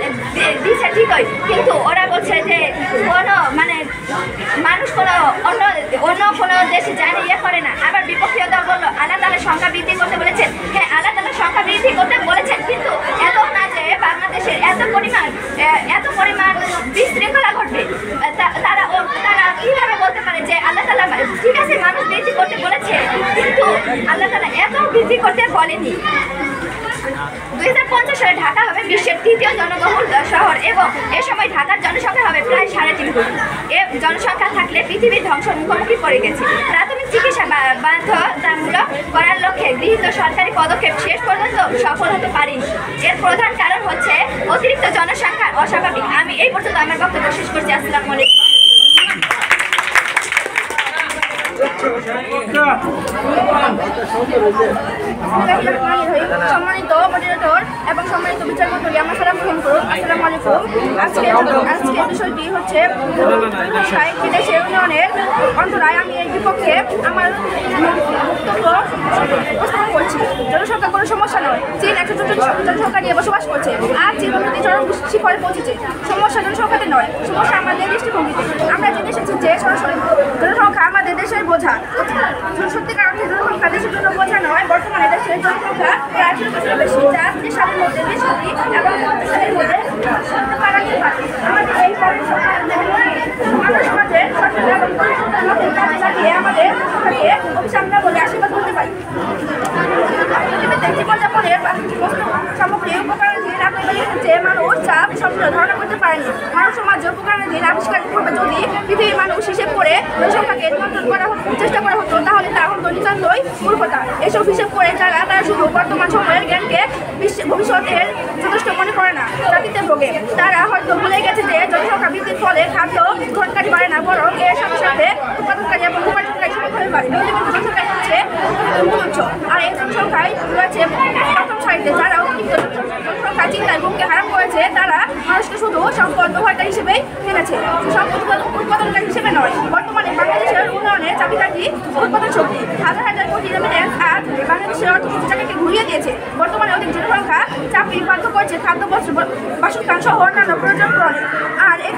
দিয়েছে ঠিকই, কিন্তু ওরা বলছে যে মানুষ অন্য কোনো দেশে জানে করে না। আবার বিপক্ষীয় দল বললো আল্লাহ তাআলা সংখ্যা বৃদ্ধি করতে বলেছেন। হ্যাঁ, আল্লাহ তাআলা সংখ্যা বৃদ্ধি করতে বলেছেন, কিন্তু এত না যে বাংলাদেশের এত পরিমাণ বিশৃঙ্খলা ঘটবে। তারা কিভাবে বলতে পারে যে আল্লাহ তাআলা ঠিক আছে মানুষ বৃদ্ধি করতে বলেছে, কিন্তু আল্লাহ তাআলা এত বৃদ্ধি করতে বলেনি। 2050 সালে ঢাকা হবে বিশ্বের 3য় জনবহুল শহর এবং এ সময় ঢাকার জনসংখ্যা হবে প্রায় 3.5 কোটি। এ জনসংখ্যা থাকলে পৃথিবীর ধ্বংসের মুখোমুখি পড়ে গেছে। প্রাথমিক চিকিৎসা বাধ্যতামূলক করার লক্ষ্যে গৃহীত সরকারি পদক্ষেপ শেষ পর্যন্ত সফল হতে পারেনি। এর প্রধান কারণ হচ্ছে অতিরিক্ত জনসংখ্যার অস্বাভাবিক। আমি এই পর্যন্ত আমার বক্তব্য শেষ করছি। আসসালামু আলাইকুম। সম্মানিত মডারেটর এবং সম্মানিত বিচারমণ্ডলী, আমার সালাম গ্রহণ করুন। আসসালামু আলাইকুম। আজকের বিষয়টি হচ্ছে একটি দেশের উন্নয়নের অন্তরায়। আমি এর বিপক্ষে আমার বক্তব্য উপস্থাপন করছি। জনসংখ্যা কোনো সমস্যা নয়। চীন 100 জনসংখ্যা নিয়ে বসবাস করছে, আর চীন উন্নতি চরম শিখরে পৌঁছেছে। সমস্যা জনসংখ্যাতে নয়, সমস্যা আমাদের দৃষ্টিভঙ্গিতে। আমরা জেনে এসেছি যে সরাসরি জনসংখ্যা আমাদের দেশের বোঝা। সত্যিকার অর্থে জনসংখ্যা দেশের জন্য বোঝা নয়। বর্তমানে দেশের জনসংখ্যা প্রায় 18 বেশি, যা 30 মধ্যে 20 কোটি এবং 50 সালের মধ্যে 70 আমাদের এই মানব সমাজের সচেতন এবং পরিবর্তনের মধ্যে কাজে লাগিয়ে আমাদের অভিসামনা বলে আশীর্বাদ করতে পারি। জীবনযাপনের সামগ্রী উপকরণাধীন আপনি যে মানুষ চাপ সম্পূর্ণ ধারণা করতে পারেনি। মানব সমাজ উপকরণাধীন আবিষ্কার করবে যদি পৃথিবীর মানুষ হিসেব করে জনসংখ্যাকে নিয়ন্ত্রণ করা চেষ্টা করা হতো, তাহলে তা হতো নিতান্তই মূর্খতা। এসব হিসেব করে তারা শুধু বর্তমান সময়ের জ্ঞানকে ভবিষ্যতের যথেষ্ট মনে করে না, জাতিতে ভোগে। তারা হয়তো ভুলে গেছে যে জনসংখ্যা বৃদ্ধির ফলে খাদ্য গ্রহণকারী বাড়ে না, বরং এর সাথে সাথে উৎপাদনকারী এবং উপার্জনকারী সমান হয়ে পারে। জনসংখ্যা হচ্ছে মূল উৎস, আর এই জনসংখ্যায় রয়েছে প্রথম সারিতে যারা অতিরিক্ত জনসংখ্যা চিন্তায় ঘুমকে হারাম করেছে। তারা মানুষকে শুধু সম্পদ ব্যবহারকারী হিসেবেই মেনেছে, সম্পদ উৎপাদনকারী হিসেবে নয়। বর্তমানে বাংলাদেশের উন্নয়নের চাবিকাঠি উৎপাদন শক্তি। হাজার হাজার কোটি রেমিটেন্স আজ বাংলাদেশের অর্থনীতিটাকে ঘুরিয়ে দিয়েছে। বর্তমানে অধিক জনসংখ্যা চাকরি বাধ্য করছে খাদ্য, বস্ত্র, বাসস্থান সহ অন্যান্য প্রয়োজন পূরণে। আর এই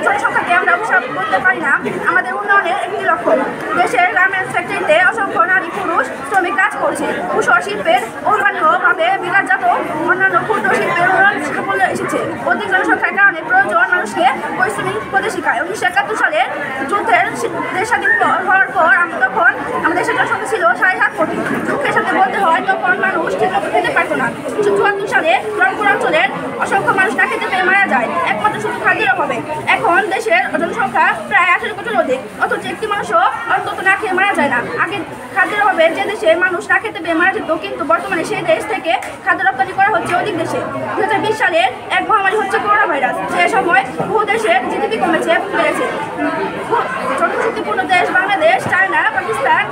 জনসংখ্যাকে আমরা অভিশাপ করতে পারি না। আমাদের উন্নয়নের একটি লক্ষ্য। দেশের গার্মেন্টস ফ্যাক্টরিতে অসংখ্য নারী পুরুষ শ্রমিক কাজ করছে। কুশল শিল্পের অন্যান্যভাবে বিরাটজাত অন্যান্য ক্ষুদ্র শিল্পের উন্নয়ন সাফল্য এসেছে। অধিক জনসংখ্যার কারণে প্রয়োজন মানুষকে পরিশ্রমিক হতে শেখায়। 1971 সালের যুদ্ধের দেশ স্বাধীন হওয়ার পর তখন আমাদের দেশের জনসংখ্যা ছিল 7.5 কোটি। দুঃখের সাথে বলতে হয় তখন মানুষ ঠিকমতো খেতে পারত না। 1974 সালে রংপুর অঞ্চলের অসংখ্য মানুষ না খেতে পেয়ে মারা যায়, একমাত্র শুধু খাদ্যের অভাবে। এখন দেশের জনসংখ্যা প্রায় 18 কোটির অধিক, অথচ একটি মানুষও অন্তত না খেয়ে মারা যায় না। আগে খাদ্যের অভাবে যে দেশে মানুষ না খেতে পেয়ে মারা যেত, কিন্তু বর্তমানে সেই দেশ থেকে খাদ্য রপ্তানি করা হচ্ছে অধিক দেশে। 2020 সালের এক মহামারী হচ্ছে করোনা ভাইরাস। সে সময় বহু দেশের জিডিপি বেড়েছে। জনশক্তিপূর্ণ দেশ বাংলাদেশ, চায়না, পাকিস্তান,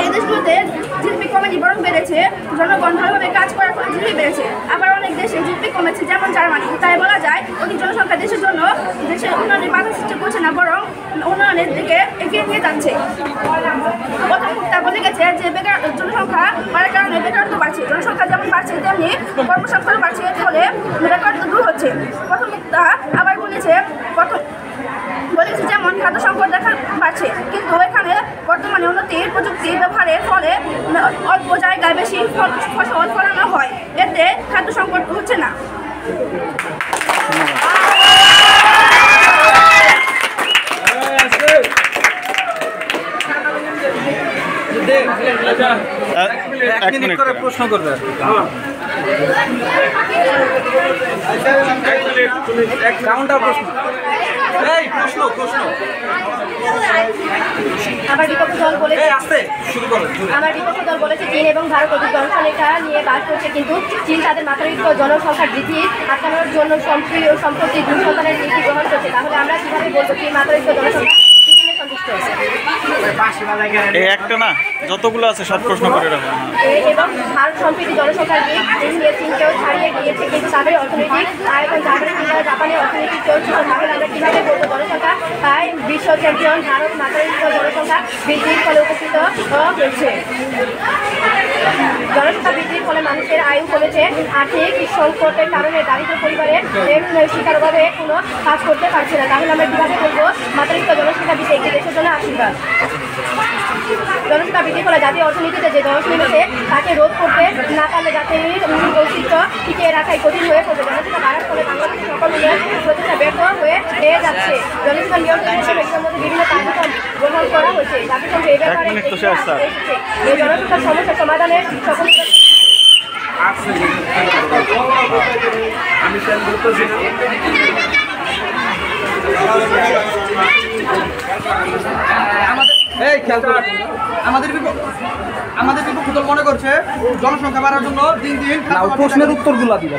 এই দেশগুলোতে জিডিপি কমেনি বরং বেড়েছে। জনগণ ভালোভাবে কাজ করার ফলে জিডিপি বেড়েছে। আবার অনেক দেশে জিডিপি কমেছে, যেমন জার্মানি। তাই বলা যায় অধিক জনসংখ্যা দেশের জন্য দেশের উন্নয়নের বাধা সৃষ্টি করছে না, বরং উন্নয়নের দিকে এগিয়ে নিয়ে যাচ্ছে। প্রথম বক্তা বলে গেছে যে জনসংখ্যা বাড়ার কারণে বেকারত্ব বাড়ছে। জনসংখ্যা যেমন বাড়ছে তেমনি কর্মসংস্থান বাড়ছে, এর ফলে বেকারত্ব দূর হচ্ছে। প্রথম বক্তা আবার বলেছে যেমন খাদ্য সংকট দেখা পাচ্ছে, কিন্তু এখানে বর্তমানে উন্নতির প্রযুক্তি ব্যবহারের ফলে অল্প জায়গায় বেশি ফসল ফলানো হয়, এতে খাদ্য সংকট হচ্ছে না। এক মিনিট করে প্রশ্ন করবে। আমার বিপক্ষ দল বলেছে চীন এবং ভারত অধিক জনসংখ্যা নিয়ে বাস করছে, কিন্তু চীন তাদের মাত্রাতিরিক্ত জনসংখ্যার বৃদ্ধি আটকানোর জন্য সম্প্রতি 2 সন্তানের নীতি গ্রহণ করছে। তাহলে আমরা কিভাবে বলবো চীন মাত্রাতিরিক্ত জনসংখ্যা একটা না, যতগুলো আছে সব প্রশ্ন করে রাখুন। এবং ভারত সম্প্রতি জনসংখ্যার দিক নিয়ে চীনকেও ছাড়িয়ে গিয়েছে, কিন্তু তাদের অর্থনৈতিক আয়তন জাপানের অর্থনৈতিক চলছিল। তাহলে আমরা কীভাবে বলবো জনসংখ্যা বিশ্ব চ্যাম্পিয়ন ভারত মাত্রাতিরিক্ত জনসংখ্যা বৃদ্ধির ফলে উপকৃত হয়েছে। জনসংখ্যা বৃদ্ধির ফলে মানুষের আয়ু কমেছে। আর্থিক সংকটের কারণে দারিদ্র পরিবারের শিকারভাবে কোনো কাজ করতে পারছে না। তাহলে আমরা কীভাবে বলবো মাত্রাতিরিক্ত জনসংখ্যা বৃদ্ধি একটি দেশের জন্য আশীর্বাদ। জনসংখ্যা বৃদ্ধির ফলে জাতীয় অর্থনীতিতে যে ধস নেমেছে তাকে রোধ করতে না পারলে জাতির অস্তিত্ব টিকিয়ে রাখাই কঠিন হয়ে পড়বে। জনসংখ্যা বাড়ার ফলে বাংলাদেশের সকল উন্নয়ন প্রচেষ্টা ব্যর্থ হয়ে যাচ্ছে। জনসংখ্যা নিয়ন্ত্রণের জন্য এগুলোর মধ্যে বিভিন্ন কার্যক্রম গ্রহণ করা হয়েছে। জাতিসংঘ এই ব্যাপারে এই জনসংখ্যার সমস্যা সমাধানের সকল আমাদের বিপক্ষ দল মনে করছে জনসংখ্যা বাড়ার জন্য দিন দিন প্রশ্নের উত্তরগুলো দিবা।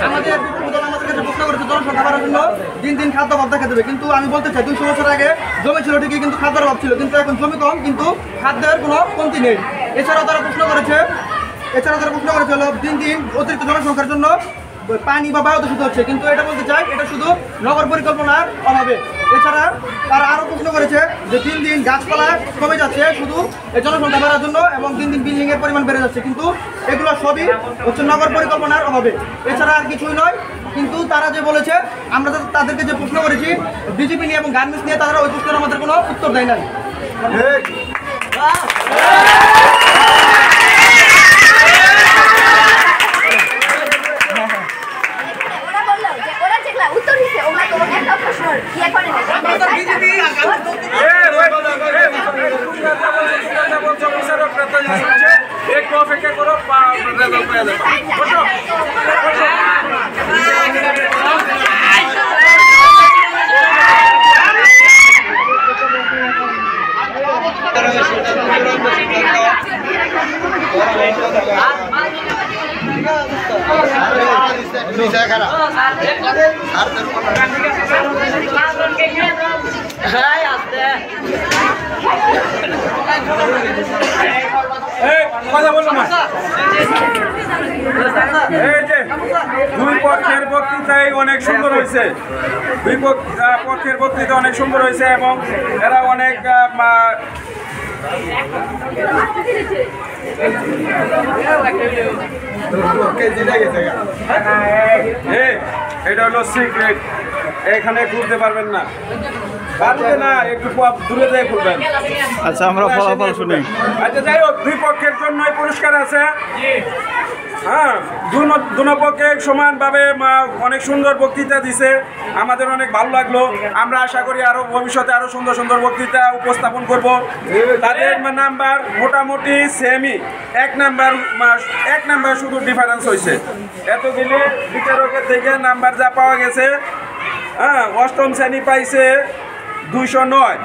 আমাদের বিপক্ষ দল আমাদের কাছে প্রশ্ন করেছে জনসংখ্যা বাড়ার জন্য দিন দিন খাদ্য অভাব দেখা দেবে, কিন্তু আমি বলতে চাই 200 বছর আগে জমি ছিল ঠিকই, কিন্তু খাদ্যের অভাব ছিল, কিন্তু এখন জমি কম কিন্তু খাদ্যের কোনো কমতি নেই। এছাড়াও তারা প্রশ্ন করেছে হলো দিন দিন অতিরিক্ত জনসংখ্যার জন্য পানি বা বায়ু দূষিত হচ্ছে, কিন্তু এটা বলতে চাই এটা শুধু নগর পরিকল্পনার অভাবে। এছাড়া তারা আরও প্রশ্ন করেছে যে দিন দিন গাছপালা কমে যাচ্ছে শুধু এই জনসংখ্যা বাড়ার জন্য এবং দিন দিন বিল্ডিংয়ের পরিমাণ বেড়ে যাচ্ছে, কিন্তু এগুলো সবই হচ্ছে নগর পরিকল্পনার অভাবে, এছাড়া আর কিছুই নয়। কিন্তু তারা যে বলেছে আমরা তাদেরকে যে প্রশ্ন করেছি বিজেপি নিয়ে এবং গার্মেন্টস নিয়ে, তারা ওই প্রশ্নের আমাদের কোনো উত্তর দেয় নাই। একটু অপেক্ষা করো, রেজাল্ট পেয়ে যাবে। কথা বললো না, এই যে দুই পক্ষের বক্তৃতাই অনেক সুন্দর হয়েছে, দুই পক্ষের বক্তৃতা অনেক সুন্দর হয়েছে এবং এরা অনেক এটা হলো সিক্রেট, এখানে ঘুরতে পারবেন না, পারবে না, একটু দূরে যেয়ে ঘুরবেন। আচ্ছা, আমরা ফলাফল শুনি। আচ্ছা, যাই হোক, দুই পক্ষের জন্যই পুরস্কার আছে। হ্যাঁ, দুনো পক্ষে সমানভাবে অনেক সুন্দর বক্তৃতা দিছে, আমাদের অনেক ভালো লাগলো। আমরা আশা করি আরো ভবিষ্যতে আরো সুন্দর সুন্দর বক্তৃতা উপস্থাপন করব। তাদের নাম্বার মোটামুটি সেমই, এক নাম্বার শুধু ডিফারেন্স হয়েছে। এতগুলি বিচারকের থেকে নাম্বার যা পাওয়া গেছে, হ্যাঁ, অষ্টম শ্রেণী পাইছে 209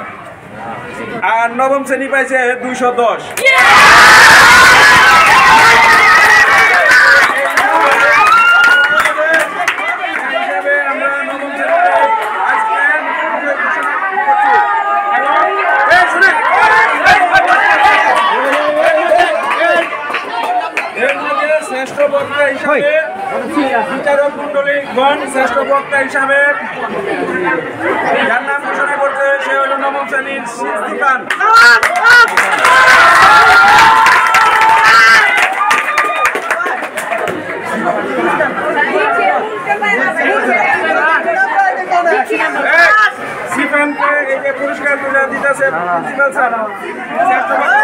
আর নবম শ্রেণী পাইছে 210। শ্রেষ্ঠ বক্তা হিসাবে বিচারক মন্ডলীগণ শ্রেষ্ঠ বক্তা হিসাবে যার নাম ঘোষণা করছে সে হল নবম শ্রেণীর সিদ্দিকান। সিফানকে এই যে পুরস্কার তুলে দিতেছে প্রিন্সিপাল স্যার, শ্রেষ্ঠ বক্তা।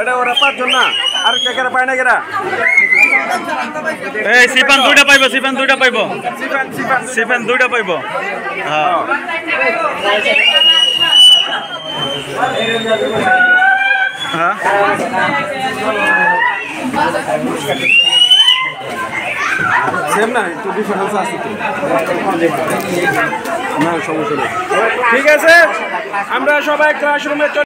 এটা ওরা পাঁচজন না, আর কেকেরা পায় না কেরা? এই সিফান দুইটা পাইব, সিফান দুইটা পাইব, সিফান দুইটা পাইব। হ্যাঁ, হ্যাঁ, সেম না, একটু ডিফারেন্স আছে তো, না সমস্যা নেই। ঠিক আছে, আমরা সবাই ক্লাসরুমে